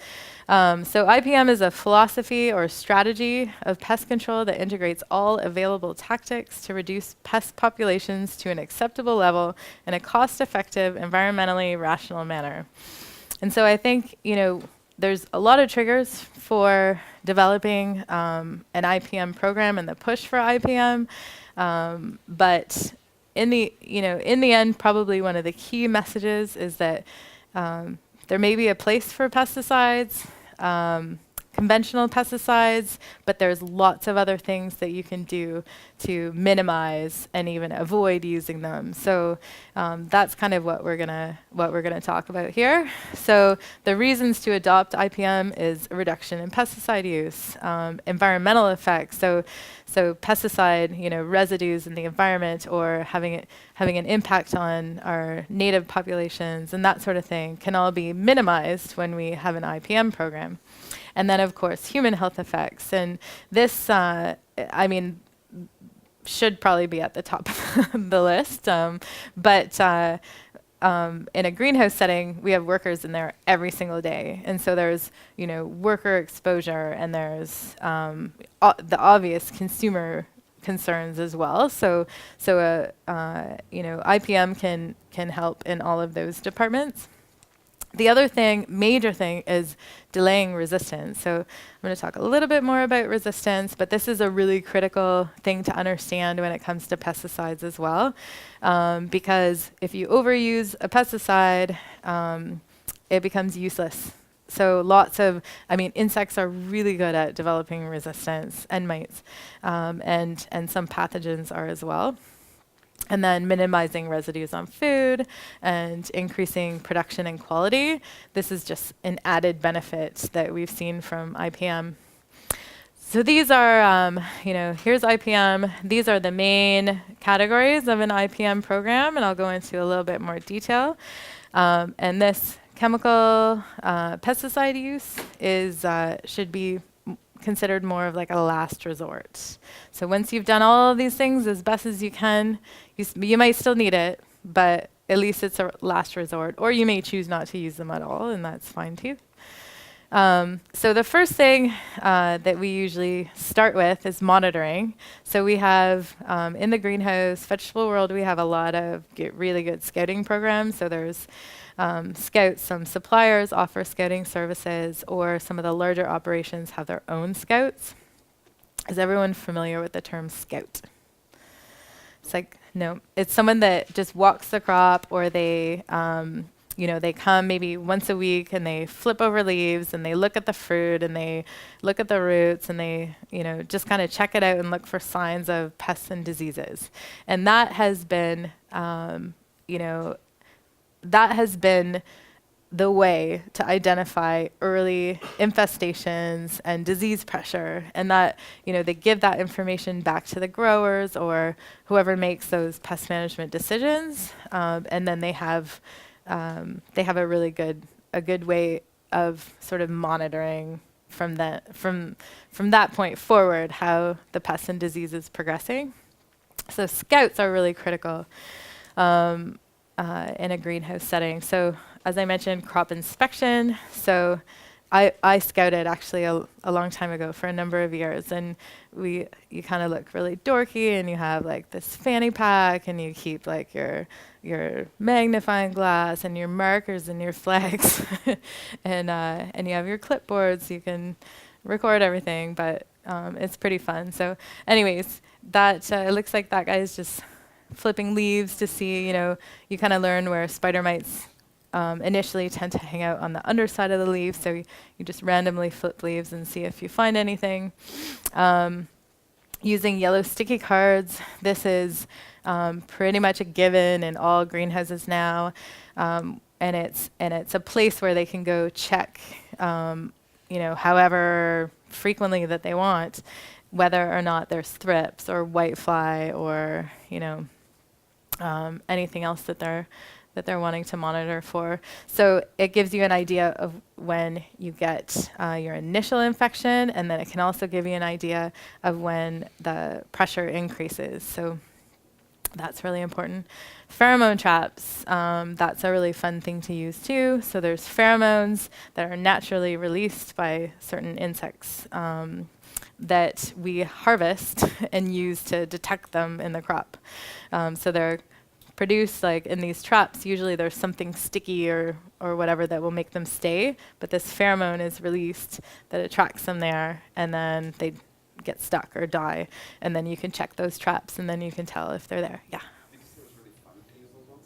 A: So IPM is a philosophy or strategy of pest control that integrates all available tactics to reduce pest populations to an acceptable level in a cost-effective, environmentally rational manner. And so I think, there's a lot of triggers for developing an IPM program and the push for IPM. But in the end, probably one of the key messages is that there may be a place for pesticides, conventional pesticides, but there's lots of other things that you can do to minimize and even avoid using them. So that's kind of what we're gonna talk about here. So the reasons to adopt IPM is a reduction in pesticide use, environmental effects. So pesticide, residues in the environment or having an impact on our native populations and that sort of thing can all be minimized when we have an IPM program. And then, of course, human health effects. And this, should probably be at the top of the list. But in a greenhouse setting, we have workers in there every single day. And so there's, worker exposure, and there's the obvious consumer concerns as well. So IPM can help in all of those departments. The other major thing, is delaying resistance. So I'm going to talk a little bit more about resistance, but this is a really critical thing to understand when it comes to pesticides as well. Because if you overuse a pesticide, it becomes useless. So insects are really good at developing resistance, and mites, and some pathogens are as well. And then minimizing residues on food and increasing production and quality. This is just an added benefit that we've seen from IPM. So these are, here's IPM. These are the main categories of an IPM program, and I'll go into a little bit more detail. And this chemical pesticide use should be considered more of like a last resort. So once you've done all of these things as best as you can, you might still need it, but at least it's a last resort. Or you may choose not to use them at all, and that's fine too. So the first thing that we usually start with is monitoring. So we have, in the greenhouse, vegetable world, we have a lot of really good scouting programs. So there's scouts, some suppliers offer scouting services, or some of the larger operations have their own scouts. Is everyone familiar with the term scout? It's like, no, it's someone that just walks the crop, or they come maybe once a week and they flip over leaves and they look at the fruit and they look at the roots and they, just kind of check it out and look for signs of pests and diseases. And that has been, the way to identify early infestations and disease pressure, and that they give that information back to the growers or whoever makes those pest management decisions, and then they have a really good way of sort of monitoring from that point forward how the pest and disease is progressing. So scouts are really critical in a greenhouse setting. So as I mentioned, crop inspection. So I scouted actually a long time ago for a number of years, and you kind of look really dorky, and you have like this fanny pack, and you keep like your magnifying glass and your markers and your flags, and you have your clipboards. You can record everything, but it's pretty fun. So, anyways, that it looks like that guy is just flipping leaves to see. You kind of learn where spider mites initially tend to hang out on the underside of the leaf, so you just randomly flip leaves and see if you find anything. Using yellow sticky cards, this is pretty much a given in all greenhouses now, and it's a place where they can go check, however frequently that they want, whether or not there's thrips or whitefly or anything else that they're wanting to monitor for. So it gives you an idea of when you get your initial infection, and then it can also give you an idea of when the pressure increases. So that's really important. Pheromone traps, that's a really fun thing to use too. So there's pheromones that are naturally released by certain insects that we harvest and use to detect them in the crop. So they're produced like in these traps. Usually there's something sticky or whatever that will make them stay, but this pheromone is released that attracts them there, and then they get stuck or die, and then you can check those traps, and then you can tell if they're there. Yeah.
C: Did you say it was really fun to use those ones?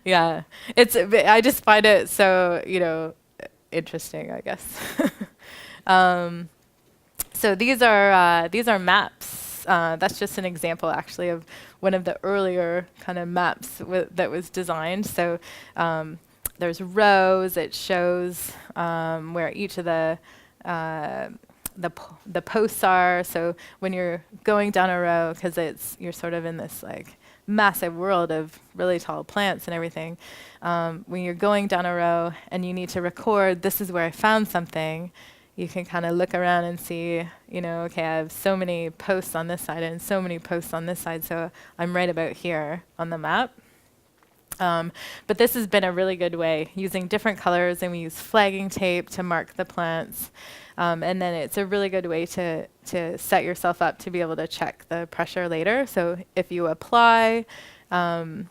A: Yeah. Yeah. I just find it so, interesting, I guess. So these are maps. That's just an example, actually, of one of the earlier kind of maps that was designed. So there's rows. It shows where each of the posts are. So when you're going down a row, because you're sort of in this like massive world of really tall plants and everything, when you're going down a row and you need to record, this is where I found something, you can kind of look around and see, okay, I have so many posts on this side and so many posts on this side, so I'm right about here on the map. But this has been a really good way, using different colors, and we use flagging tape to mark the plants. And then it's a really good way to set yourself up to be able to check the pressure later. So if you apply a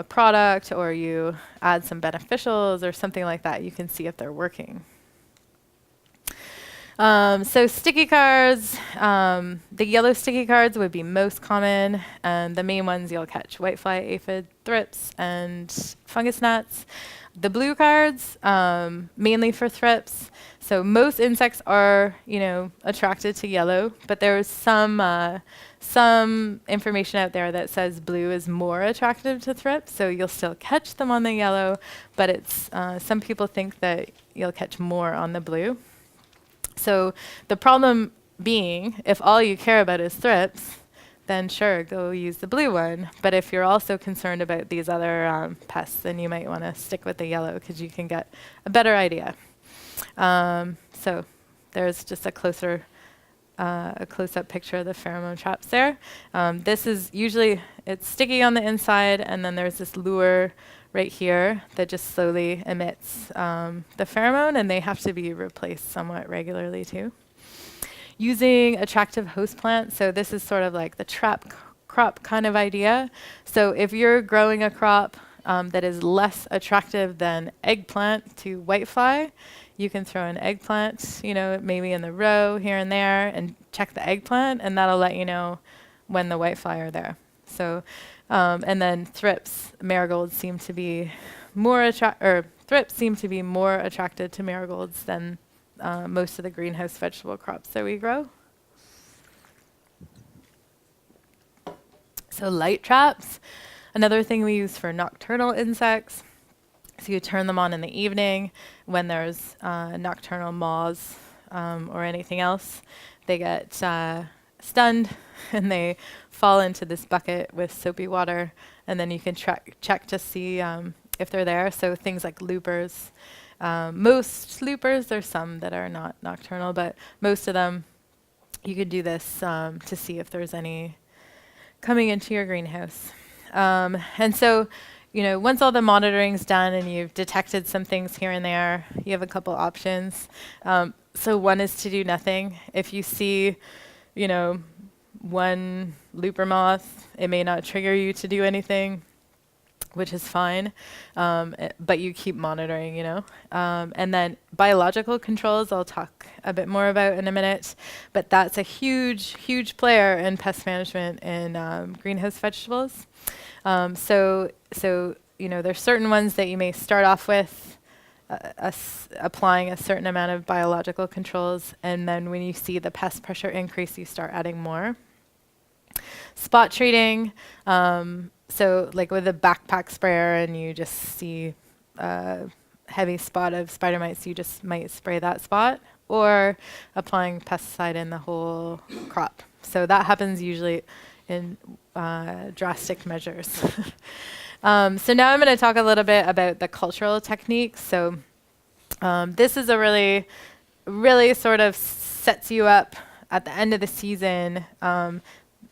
A: product, or you add some beneficials or something like that, you can see if they're working. So sticky cards, the yellow sticky cards would be most common, and the main ones you'll catch: whitefly, aphid, thrips, and fungus gnats. The blue cards, mainly for thrips. So most insects are, attracted to yellow, but there's some information out there that says blue is more attractive to thrips. So you'll still catch them on the yellow, but it's some people think that you'll catch more on the blue. So the problem being, if all you care about is thrips, then sure, go use the blue one. But if you're also concerned about these other pests, then you might want to stick with the yellow, because you can get a better idea. So there's just a close-up picture of the pheromone traps there. This is usually, it's sticky on the inside, and then there's this lure right here that just slowly emits the pheromone, and they have to be replaced somewhat regularly too. Using attractive host plants, so this is sort of like the trap crop kind of idea. So if you're growing a crop that is less attractive than eggplant to whitefly, you can throw an eggplant, maybe in the row here and there, and check the eggplant, and that'll let you know when the whitefly are there. So, and then thrips, marigolds seem to be more thrips seem to be more attracted to marigolds than most of the greenhouse vegetable crops that we grow. So light traps, another thing we use for nocturnal insects. So you turn them on in the evening when there's nocturnal moths or anything else. They get stunned and they fall into this bucket with soapy water, and then you can check to see if they're there. So things like loopers. Most loopers, there's some that are not nocturnal, but most of them, you could do this to see if there's any coming into your greenhouse. And so once all the monitoring's done and you've detected some things here and there, you have a couple options. So one is to do nothing. If you see, one looper moth, it may not trigger you to do anything, which is fine, but you keep monitoring, And then biological controls, I'll talk a bit more about in a minute, but that's a huge, huge player in pest management in greenhouse vegetables. So there's certain ones that you may start off with applying a certain amount of biological controls, and then when you see the pest pressure increase, you start adding more. Spot treating, so like with a backpack sprayer and you just see a heavy spot of spider mites, you just might spray that spot, or applying pesticide in the whole crop. So that happens usually in drastic measures. So now I'm going to talk a little bit about the cultural techniques. So this is a really, really sort of sets you up at the end of the season.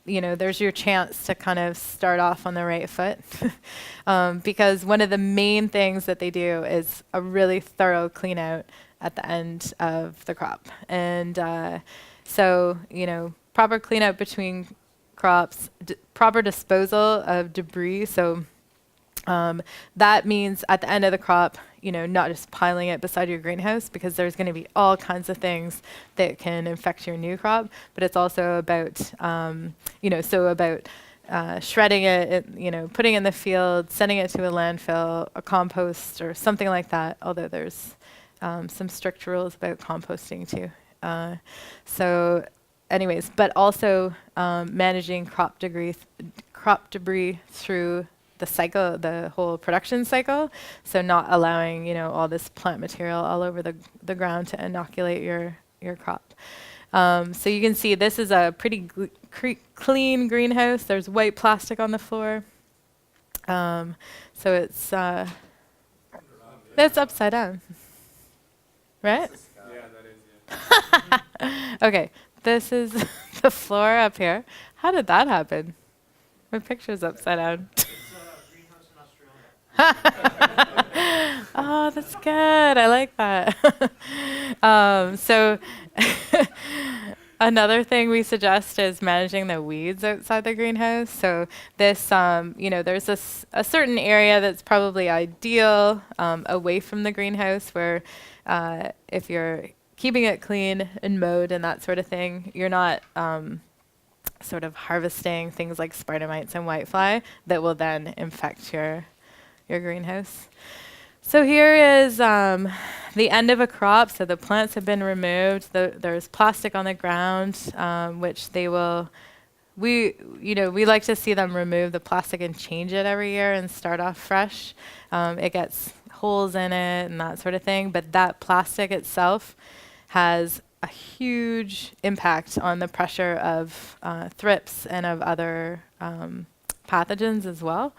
A: There's your chance to kind of start off on the right foot because one of the main things that they do is a really thorough clean out at the end of the crop. And proper clean out between crops, proper disposal of debris. So that means at the end of the crop, not just piling it beside your greenhouse, because there's going to be all kinds of things that can infect your new crop. But it's also about, shredding it, putting it in the field, sending it to a landfill, a compost, or something like that. Although there's some strict rules about composting too. But also managing crop debris through the cycle, the whole production cycle. So not allowing, all this plant material all over the ground to inoculate your crop. So you can see this is a pretty clean greenhouse. There's white plastic on the floor. So it's upside down, right?
C: Yeah, that is, yeah.
A: Okay, this is the floor up here. How did that happen? My picture's upside down.
D: Greenhouse in Australia.
A: Oh, that's good. I like that. So another thing we suggest is managing the weeds outside the greenhouse. So this, there's a certain area that's probably ideal away from the greenhouse where if you're keeping it clean and mowed and that sort of thing, you're not sort of harvesting things like spider mites and whitefly that will then infect your greenhouse. So here is the end of a crop. So the plants have been removed. There's plastic on the ground, which we like to see them remove the plastic and change it every year and start off fresh. It gets holes in it and that sort of thing. But that plastic itself has a huge impact on the pressure of thrips and of other pathogens as well.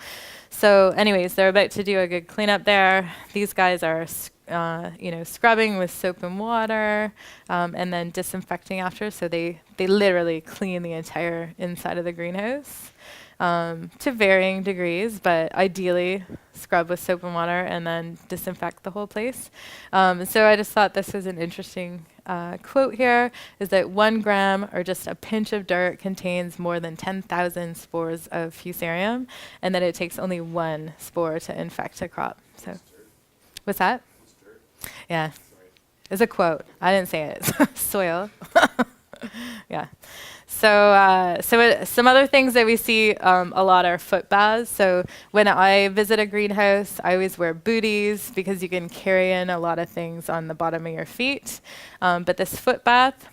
A: So anyways, they're about to do a good cleanup there. These guys are scrubbing with soap and water and then disinfecting after. So they literally clean the entire inside of the greenhouse to varying degrees, but ideally scrub with soap and water and then disinfect the whole place. So I just thought this was an interesting quote here, is that 1 gram or just a pinch of dirt contains more than 10,000 spores of fusarium, and that it takes only 1 spore to infect a crop. So, what's that? Yeah, it's a quote. I didn't say it. Soil. Yeah. So some other things that we see a lot are foot baths. So when I visit a greenhouse, I always wear booties because you can carry in a lot of things on the bottom of your feet. But this foot bath,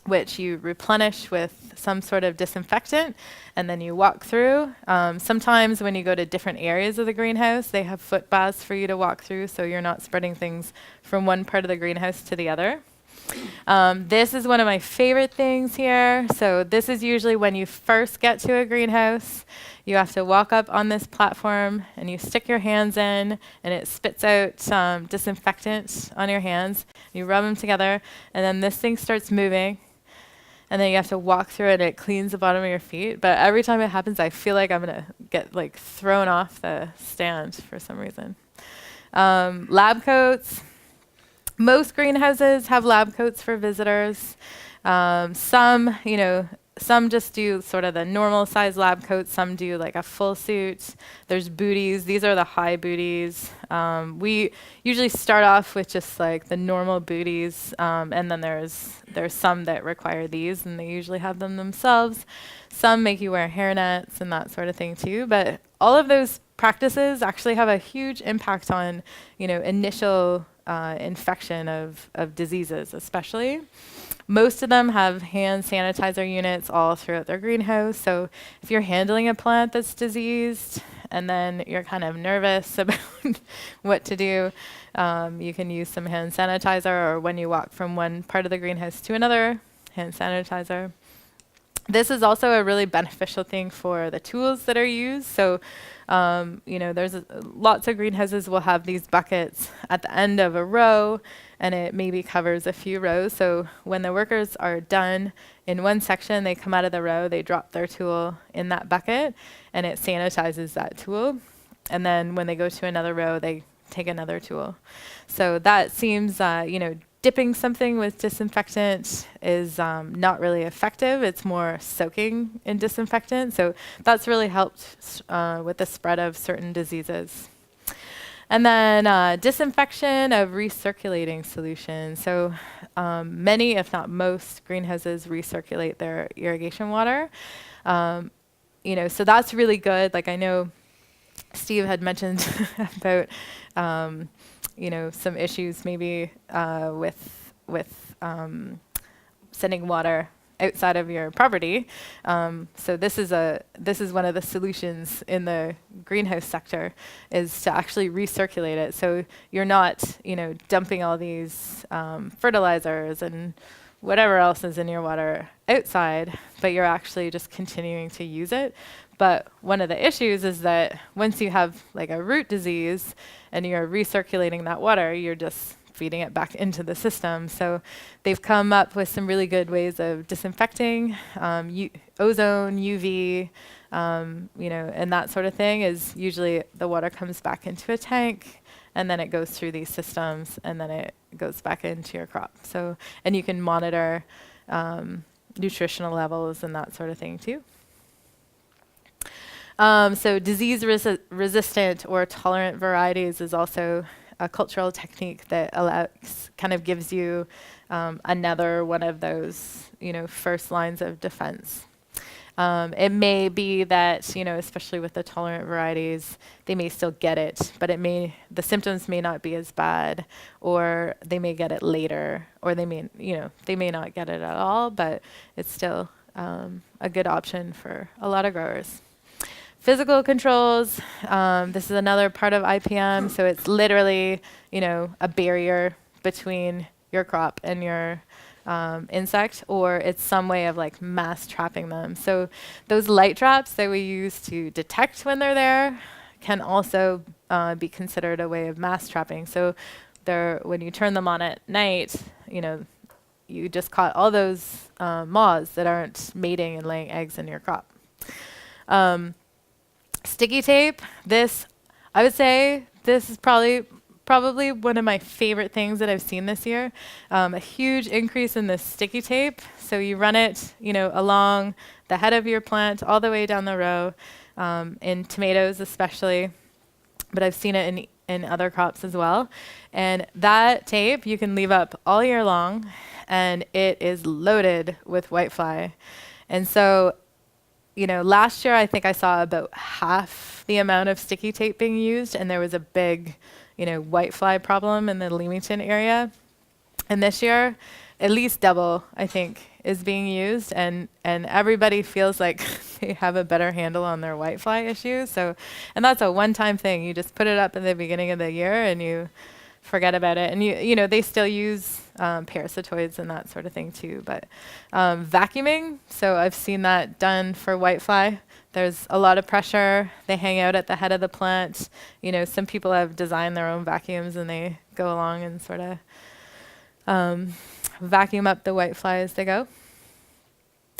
A: which you replenish with some sort of disinfectant, and then you walk through. Sometimes when you go to different areas of the greenhouse, they have foot baths for you to walk through, so you're not spreading things from one part of the greenhouse to the other. This is one of my favorite things here. So this is usually when you first get to a greenhouse. You have to walk up on this platform and you stick your hands in and it spits out disinfectant on your hands. You rub them together and then this thing starts moving. and then you have to walk through it and it cleans the bottom of your feet. But every time it happens, I feel like I'm going to get like thrown off the stand for some reason. Lab coats. Most greenhouses have lab coats for visitors. Some, some just do sort of the normal size lab coats. Some do like a full suit. There's booties. These are the high booties. We usually start off with just like the normal booties, and then there's some that require these, and they usually have them themselves. Some make you wear hairnets and that sort of thing too. But all of those practices actually have a huge impact on, initial infection of diseases, especially. Most of them have hand sanitizer units all throughout their greenhouse. So if you're handling a plant that's diseased and then you're kind of nervous about what to do, you can use some hand sanitizer, or when you walk from one part of the greenhouse to another, hand sanitizer. This is also a really beneficial thing for the tools that are used. So, there's lots of greenhouses will have these buckets at the end of a row, and it maybe covers a few rows. So when the workers are done in one section, they come out of the row, they drop their tool in that bucket, and it sanitizes that tool. And then when they go to another row, they take another tool. So that seems, dipping something with disinfectant is not really effective. It's more soaking in disinfectant. So that's really helped with the spread of certain diseases. And then disinfection of recirculating solution. So many, if not most, greenhouses recirculate their irrigation water. So that's really good. Like I know Steve had mentioned about some issues maybe with sending water outside of your property. So this is one of the solutions in the greenhouse sector, is to actually recirculate it. So you're not dumping all these fertilizers and whatever else is in your water outside, but you're actually just continuing to use it. But one of the issues is that once you have like a root disease and you're recirculating that water, you're just feeding it back into the system. So they've come up with some really good ways of disinfecting, ozone, UV, and that sort of thing. Is usually the water comes back into a tank, and then it goes through these systems, and then it goes back into your crop. So, and you can monitor nutritional levels and that sort of thing too. So disease resistant or tolerant varieties is also a cultural technique that gives you another one of those, first lines of defense. It may be that, especially with the tolerant varieties, they may still get it, but the symptoms may not be as bad, or they may get it later, or they may not get it at all, but it's still a good option for a lot of growers. Physical controls, this is another part of IPM, so it's literally, a barrier between your crop and your insect, or it's some way of like mass trapping them. So those light traps that we use to detect when they're there can also be considered a way of mass trapping. So when you turn them on at night, you just caught all those moths that aren't mating and laying eggs in your crop. Sticky tape, I would say this is probably one of my favorite things that I've seen this year. A huge increase in the sticky tape. So you run it, along the head of your plant all the way down the row, in tomatoes especially, but I've seen it in other crops as well. And that tape you can leave up all year long, and it is loaded with whitefly. And so last year I think I saw about half the amount of sticky tape being used, and there was a big, whitefly problem in the Leamington area. And this year, at least double, I think, is being used, and everybody feels like they have a better handle on their whitefly issues. So, and that's a one-time thing. You just put it up at the beginning of the year, and you forget about it. And they still use parasitoids and that sort of thing too. But vacuuming, so I've seen that done for whitefly. There's a lot of pressure. They hang out at the head of the plant. Some people have designed their own vacuums, and they go along and sort of vacuum up the whitefly as they go.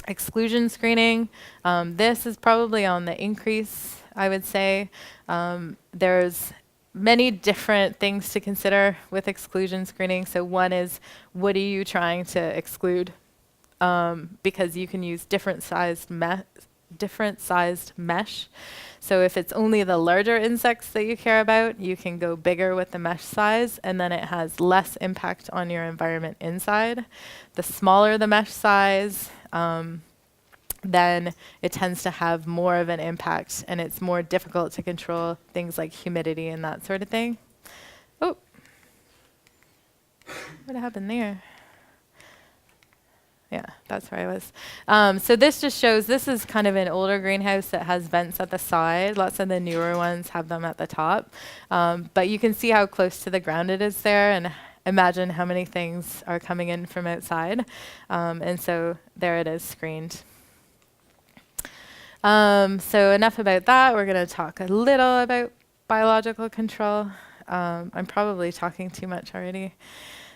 A: Exclusion screening, this is probably on the increase, I would say. There's many different things to consider with exclusion screening. So one is, what are you trying to exclude? Because you can use different sized mesh. So if it's only the larger insects that you care about, you can go bigger with the mesh size, and then it has less impact on your environment inside. The smaller the mesh size, then it tends to have more of an impact, and it's more difficult to control things like humidity and that sort of thing. Oh, what happened there? Yeah, that's where I was. So this just shows, this is kind of an older greenhouse that has vents at the side. Lots of the newer ones have them at the top. But you can see how close to the ground it is there, and imagine how many things are coming in from outside. And so there it is screened. So enough about that. We're going to talk a little about biological control. I'm probably talking too much already.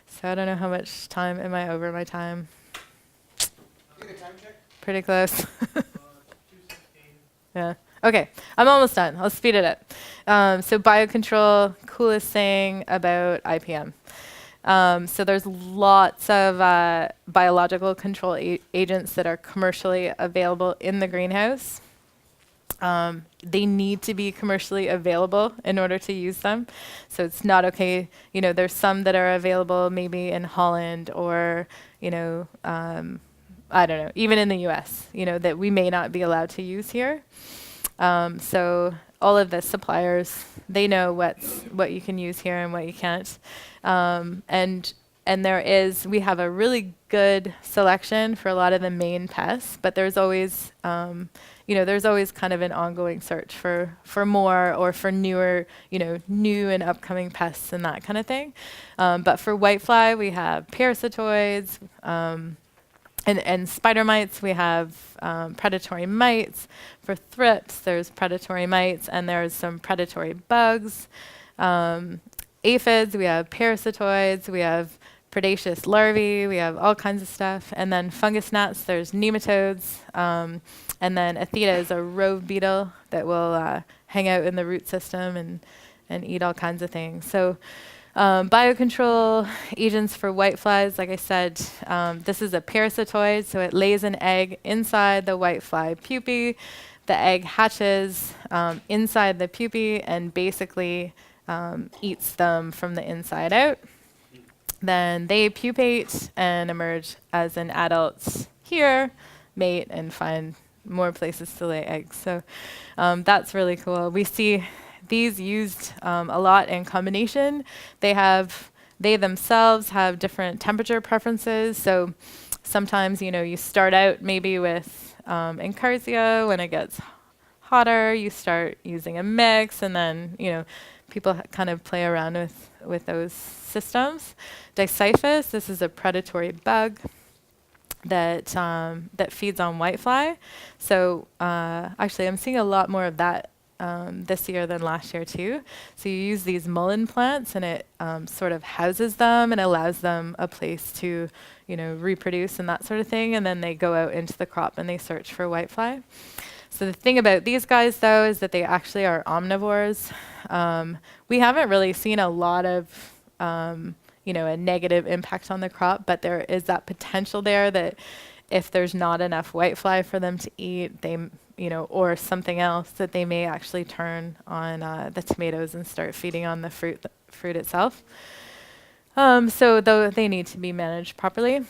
A: So I don't know how much time, am I over my time?
C: Take a time check.
A: Pretty close. 2:16. Yeah. Okay. I'm almost done. I'll speed it up. So biocontrol, coolest thing about IPM. So there's lots of biological control agents that are commercially available in the greenhouse. They need to be commercially available in order to use them. So it's not okay, there's some that are available maybe in Holland or, I don't know, even in the US, that we may not be allowed to use here. So all of the suppliers, they know what you can use here and what you can't. And we have a really good selection for a lot of the main pests, but there's always, there's always kind of an ongoing search for more or for newer, new and upcoming pests and that kind of thing. But for whitefly, we have parasitoids, and spider mites. We have predatory mites. For thrips, there's predatory mites, and there's some predatory bugs. Aphids, we have parasitoids, we have predaceous larvae, we have all kinds of stuff. And then fungus gnats, there's nematodes. And then Atheta is a rove beetle that will hang out in the root system and eat all kinds of things. So biocontrol agents for whiteflies, like I said, this is a parasitoid, so it lays an egg inside the whitefly pupae. The egg hatches inside the pupae and basically eats them from the inside out. Then they pupate and emerge as an adult here, mate, and find more places to lay eggs. So that's really cool. We see these used a lot in combination. They themselves have different temperature preferences. So sometimes, you start out maybe with Incarcia. When it gets hotter, you start using a mix, and then, people kind of play around with those systems. Dicyphus, this is a predatory bug that feeds on whitefly. So actually, I'm seeing a lot more of that this year than last year too. So you use these mullein plants, and it sort of houses them and allows them a place to, reproduce and that sort of thing. And then they go out into the crop and they search for whitefly. So the thing about these guys, though, is that they actually are omnivores. We haven't really seen a lot of, a negative impact on the crop, but there is that potential there that if there's not enough whitefly for them to eat, they, or something else, that they may actually turn on the tomatoes and start feeding on the fruit itself. So though they need to be managed properly.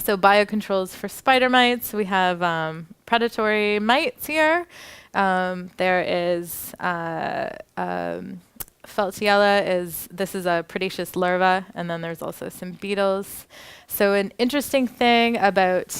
A: So biocontrols for spider mites, we have predatory mites here. There is Feltiella, this is a predaceous larva, and then there's also some beetles. So an interesting thing about,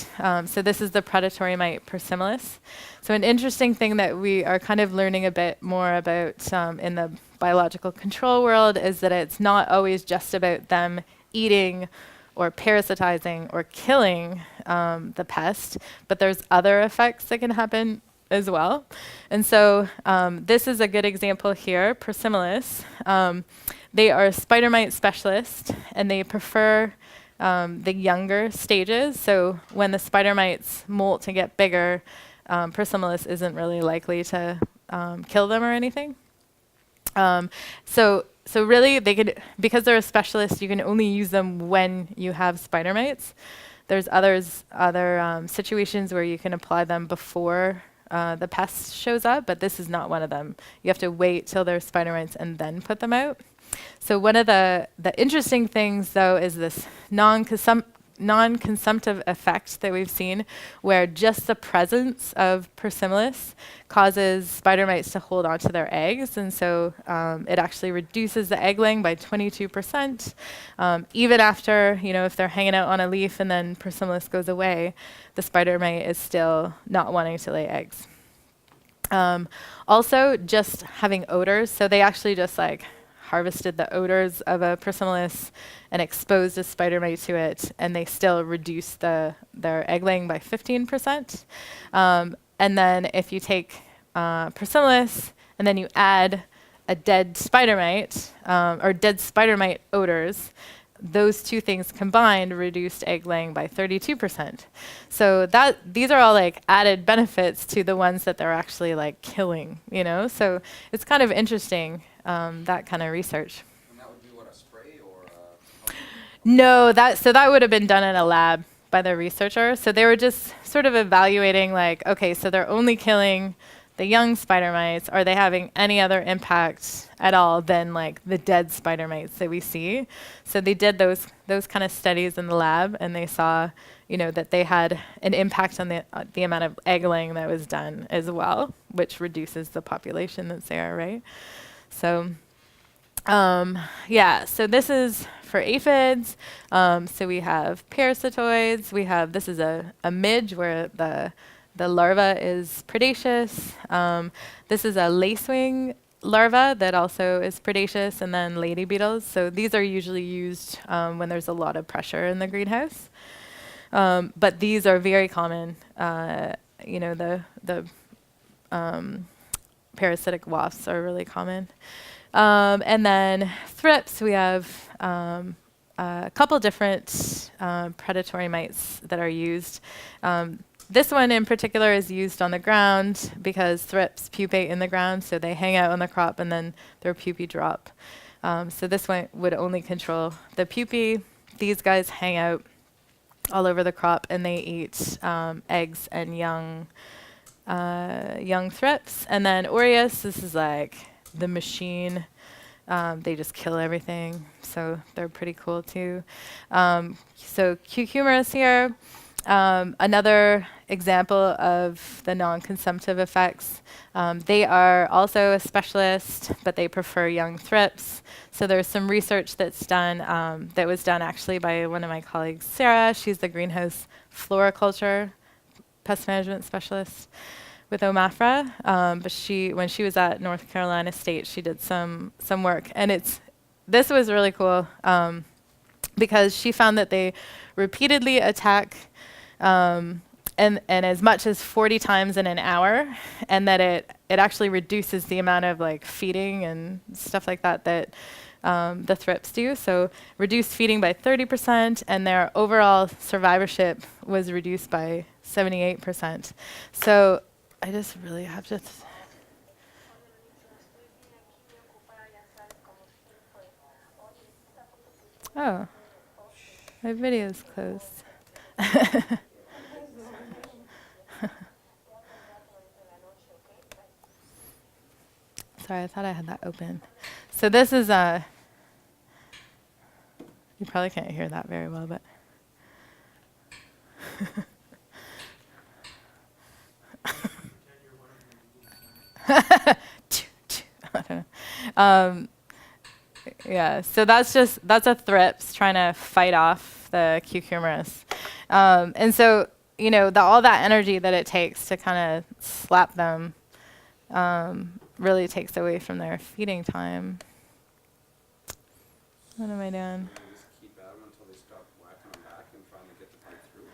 A: so this is the predatory mite Persimilis. So an interesting thing that we are kind of learning a bit more about in the biological control world is that it's not always just about them eating or parasitizing or killing the pest, but there's other effects that can happen as well. And so this is a good example here, Persimilis. They are a spider mite specialist, and they prefer the younger stages. So when the spider mites molt and get bigger, Persimolis isn't really likely to kill them or anything. So really, they could, because they're a specialist, you can only use them when you have spider mites. There's other situations where you can apply them before the pest shows up, but this is not one of them. You have to wait till there's spider mites and then put them out. So one of the interesting things, though, is this non-consumptive effect that we've seen, where just the presence of Persimolis causes spider mites to hold onto their eggs, and so it actually reduces the egg laying by 22%. Even after, if they're hanging out on a leaf and then Persimolis goes away, the spider mite is still not wanting to lay eggs. Also, just having odors, so they actually just harvested the odors of a Persimolis and exposed a spider mite to it, and they still reduced their egg laying by 15%. And then if you take Persimolis and then you add a dead spider mite, or dead spider mite odors, those two things combined reduced egg laying by 32%. So these are all added benefits to the ones that they're actually killing, So it's kind of interesting, that kind of research.
C: And that would be what, a spray or
A: No, that would have been done in a lab by the researcher. So they were just sort of evaluating okay, so they're only killing the young spider mites. Are they having any other impact at all than the dead spider mites that we see? So they did those kind of studies in the lab, and they saw, that they had an impact on the amount of egg laying that was done as well, which reduces the population that's there, right? So, so this is for aphids. So we have parasitoids. This is a midge where the larva is predaceous. This is a lacewing larva that also is predaceous, and then lady beetles. So these are usually used when there's a lot of pressure in the greenhouse. But these are very common. The parasitic wasps are really common. And then thrips, we have a couple different predatory mites that are used. This one in particular is used on the ground because thrips pupate in the ground, so they hang out on the crop and then their pupae drop. So this one would only control the pupae. These guys hang out all over the crop, and they eat eggs and young thrips. And then aureus, this is the machine. They just kill everything, so they're pretty cool too. So cucumeris here, another example of the non-consumptive effects. They are also a specialist, but they prefer young thrips. So there's some research that's done, that was done actually by one of my colleagues, Sarah. She's the greenhouse floriculture pest management specialist with OMAFRA, but when she was at North Carolina State, she did some work, and this was really cool because she found that they repeatedly attack and as much as 40 times in an hour, and that it actually reduces the amount of feeding and stuff like that the thrips do. So reduced feeding by 30%, and their overall survivorship was reduced by 78%. So I just really have to. Oh, my video's closed. Sorry, I thought I had that open. So this is you probably can't hear that very well, but. Yeah, so that's a thrips trying to fight off the cucumeris. And so, all that energy that it takes to kind of slap them really takes away from their feeding time. What am I doing?
C: just keep at them until they stop whacking them back and finally get the pipe through?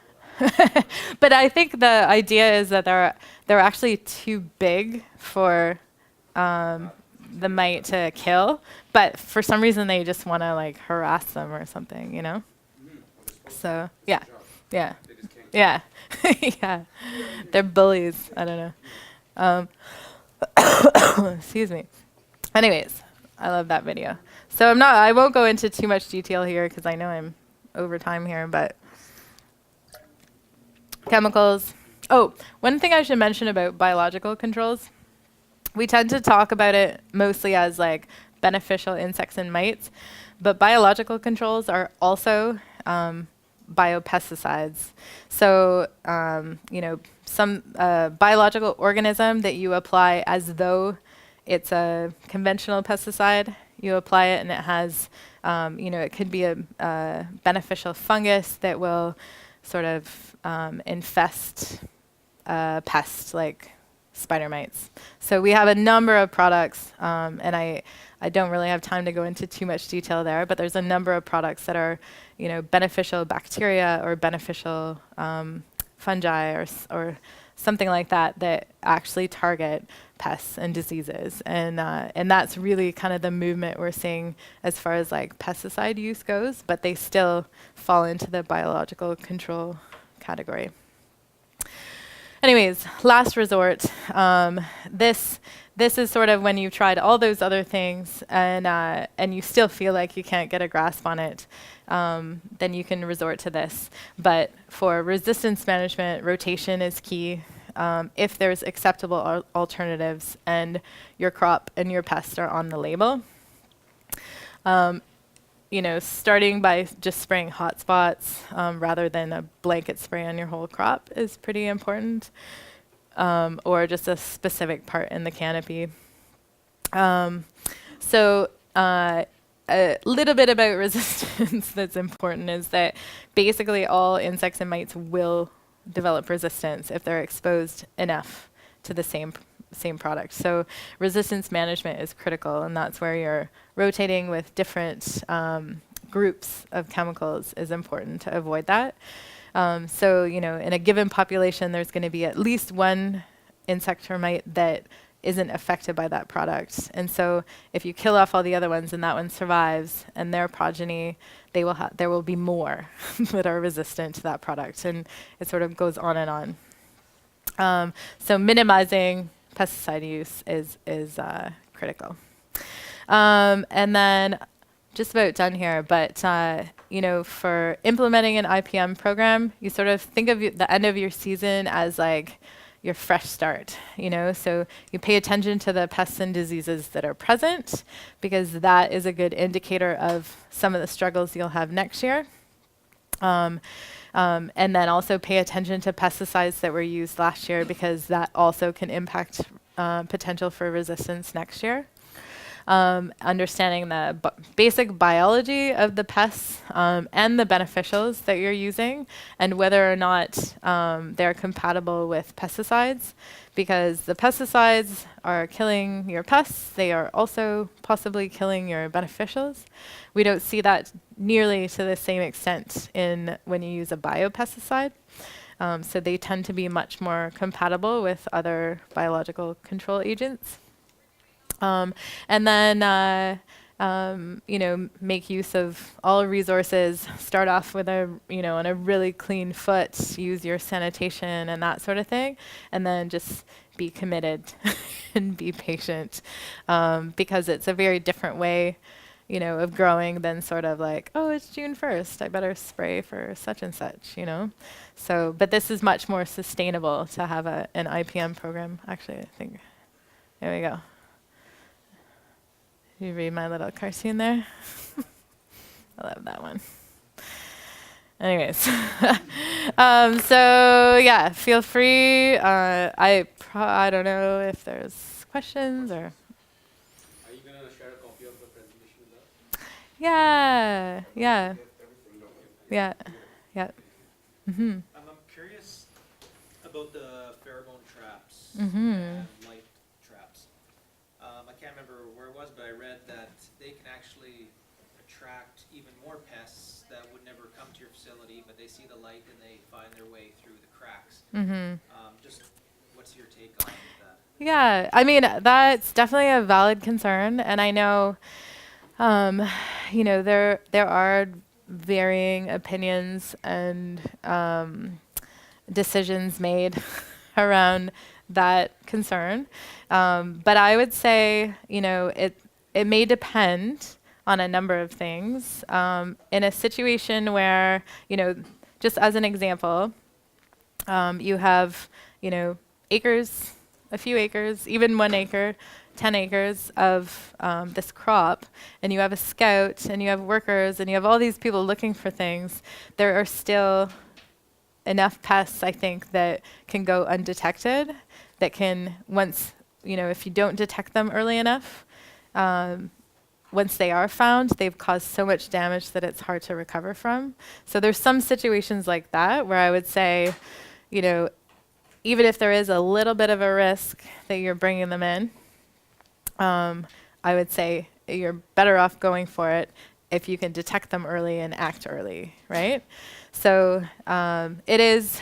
A: But I think the idea is that they're actually too big for the mite to kill, but for some reason they just want to harass them or something,
C: Mm-hmm. Well, the
A: So yeah,
C: Job.
A: yeah,
C: They just can't.
A: yeah, yeah. They're bullies. I don't know. Excuse me. Anyways, I love that video. So I won't go into too much detail here because I know I'm over time here, but chemicals. Oh, one thing I should mention about biological controls. We tend to talk about it mostly as like beneficial insects and mites, but biological controls are also biopesticides. So, some biological organism that you apply as though it's a conventional pesticide, you apply it and it has, it could be a beneficial fungus that will sort of infest pests like spider mites. So we have a number of products, and I don't really have time to go into too much detail there, but there's a number of products that are, beneficial bacteria or beneficial fungi or something like that that actually target pests and diseases. And that's really kind of the movement we're seeing as far as like pesticide use goes, but they still fall into the biological control category. Anyways, last resort. This is sort of when you've tried all those other things and you still feel like you can't get a grasp on it, then you can resort to this. But for resistance management, rotation is key. If there's acceptable alternatives and your crop and your pests are on the label. Starting by just spraying hot spots rather than a blanket spray on your whole crop is pretty important, or just a specific part in the canopy. A little bit about resistance that's important is that basically all insects and mites will develop resistance if they're exposed enough to the same product. So resistance management is critical, and that's where you're rotating with different groups of chemicals is important to avoid that. In a given population, there's going to be at least one insect or mite that isn't affected by that product. And so if you kill off all the other ones and that one survives and their progeny, there will be more that are resistant to that product. And it sort of goes on and on. So minimizing pesticide use is critical. And then just about done here, but for implementing an IPM program, you sort of think of the end of your season as like your fresh start, so you pay attention to the pests and diseases that are present because that is a good indicator of some of the struggles you'll have next year. And then also pay attention to pesticides that were used last year because that also can impact potential for resistance next year. Understanding the basic biology of the pests and the beneficials that you're using and whether or not they're compatible with pesticides, because the pesticides are killing your pests. They are also possibly killing your beneficials. We don't see that nearly to the same extent when you use a biopesticide. So they tend to be much more compatible with other biological control agents. And then, make use of all resources. Start off with on a really clean foot, use your sanitation and that sort of thing. And then just be committed and be patient, because it's a very different way, of growing than sort of like, oh, it's June 1st, I better spray for such and such, So, but this is much more sustainable to have an IPM program. Actually, I think, there we go. You read my little cartoon there? I love that one. Anyways, so yeah, feel free. I don't know if there's questions or.
C: Are you going to share a copy of the presentation with us?
A: Yeah. Mm-hmm.
E: I'm curious about the pheromone traps
A: Mm-hmm.
E: and light traps. I can't remember where it was, but I read that they can actually attract even more pests that would never come to your facility, but they see the light and they find their way through the cracks.
A: Mm-hmm.
E: Just what's your take on that?
A: Yeah, I mean, that's definitely a valid concern, and I know, there are varying opinions and decisions made around that concern. But I would say, it may depend on a number of things. In a situation where, just as an example, you have, acres, a few acres, even 1 acre, 10 acres of this crop, and you have a scout, and you have workers, and you have all these people looking for things. There are still enough pests, I think, that can go undetected, that can, once, if you don't detect them early enough, once they are found, they've caused so much damage that it's hard to recover from. So there's some situations like that where I would say, even if there is a little bit of a risk that you're bringing them in, I would say you're better off going for it if you can detect them early and act early, right? So it is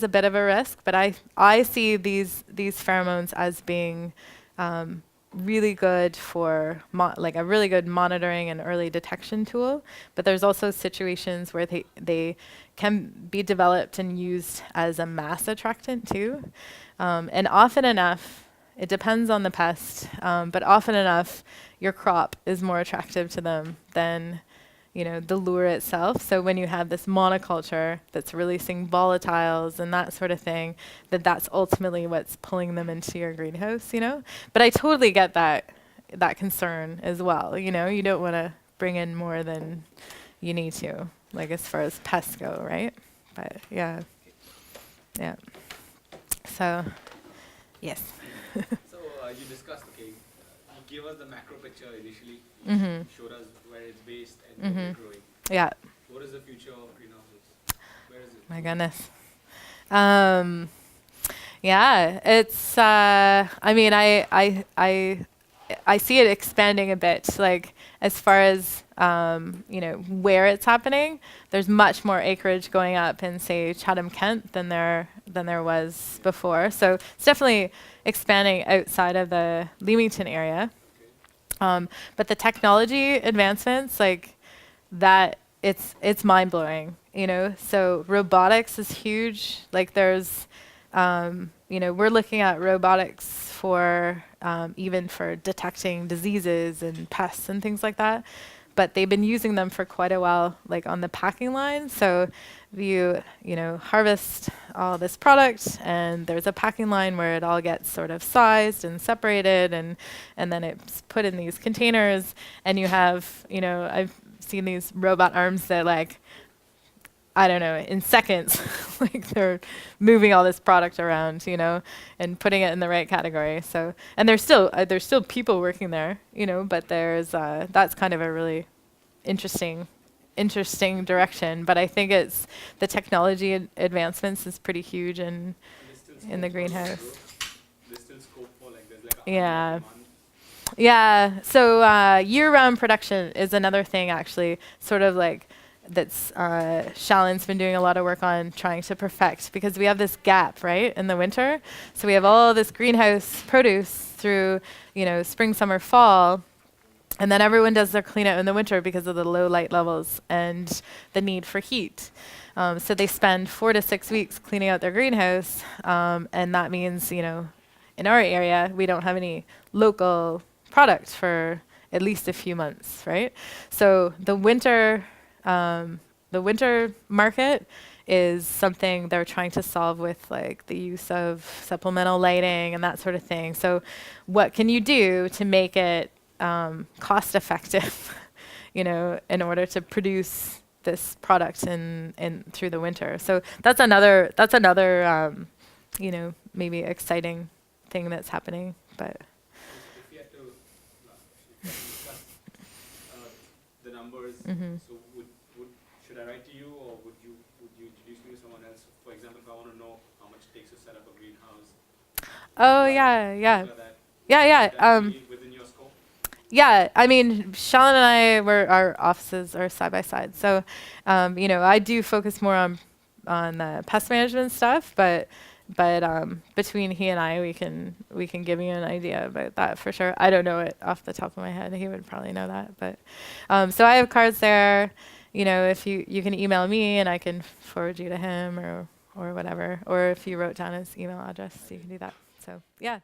A: a bit of a risk, but I see these pheromones as being really good for a really good monitoring and early detection tool. But there's also situations where they can be developed and used as a mass attractant too. And often enough, it depends on the pest, but often enough, your crop is more attractive to them than the lure itself. So when you have this monoculture that's releasing volatiles and that sort of thing, that's ultimately what's pulling them into your greenhouse, But I totally get that concern as well, You don't want to bring in more than you need to, like as far as pests go, right? But yeah. So, yes.
C: So you discussed, you gave us the macro picture initially,
A: Mm-hmm.
C: showed us where it's based and where it's growing.
A: Yeah.
C: What is the future of greenhouses? Where is it?
A: My goodness. Yeah, it's. I see it expanding a bit. Like as far as where it's happening, there's much more acreage going up in say Chatham, Kent than there was before. So it's definitely expanding outside of the Leamington area. But the technology advancements like that, it's mind blowing. So robotics is huge. Like there's, we're looking at robotics for even for detecting diseases and pests and things like that. But they've been using them for quite a while, like on the packing line. So you harvest all this product, and there's a packing line where it all gets sort of sized and separated, and then it's put in these containers. And you have, I've seen these robot arms that I don't know, in seconds, like they're moving all this product around, and putting it in the right category. So, and there's still people working there, but there's that's kind of a really interesting direction. But I think it's the technology advancements is pretty huge in the greenhouse.
C: There's still scope for there's like a
A: Yeah.
C: demand.
A: Yeah. So year-round production is another thing, actually, sort of like. That's Shallon's been doing a lot of work on trying to perfect, because we have this gap, right, in the winter. So we have all this greenhouse produce through, spring, summer, fall, and then everyone does their clean out in the winter because of the low light levels and the need for heat. So they spend 4 to 6 weeks cleaning out their greenhouse, and that means, in our area, we don't have any local product for at least a few months, right? So the winter market is something they're trying to solve with the use of supplemental lighting and that sort of thing. So what can you do to make it cost effective, in order to produce this product in through the winter? So that's another maybe exciting thing that's happening. But
C: If you had to discuss the numbers, so should I write to you, or would you introduce me to someone else? For example, if I want to know how much it takes to set up a greenhouse.
A: oh yeah.
C: Like that,
A: Yeah.
C: would that be within your scope?
A: Yeah, I mean, Sean and our offices are side by side. So, I do focus more on the pest management stuff, but between he and I, we can give you an idea about that for sure. I don't know it off the top of my head. He would probably know that, but so I have cards there, you know, if you can email me and I can forward you to him or whatever. Or if you wrote down his email address, you can do that. So yeah,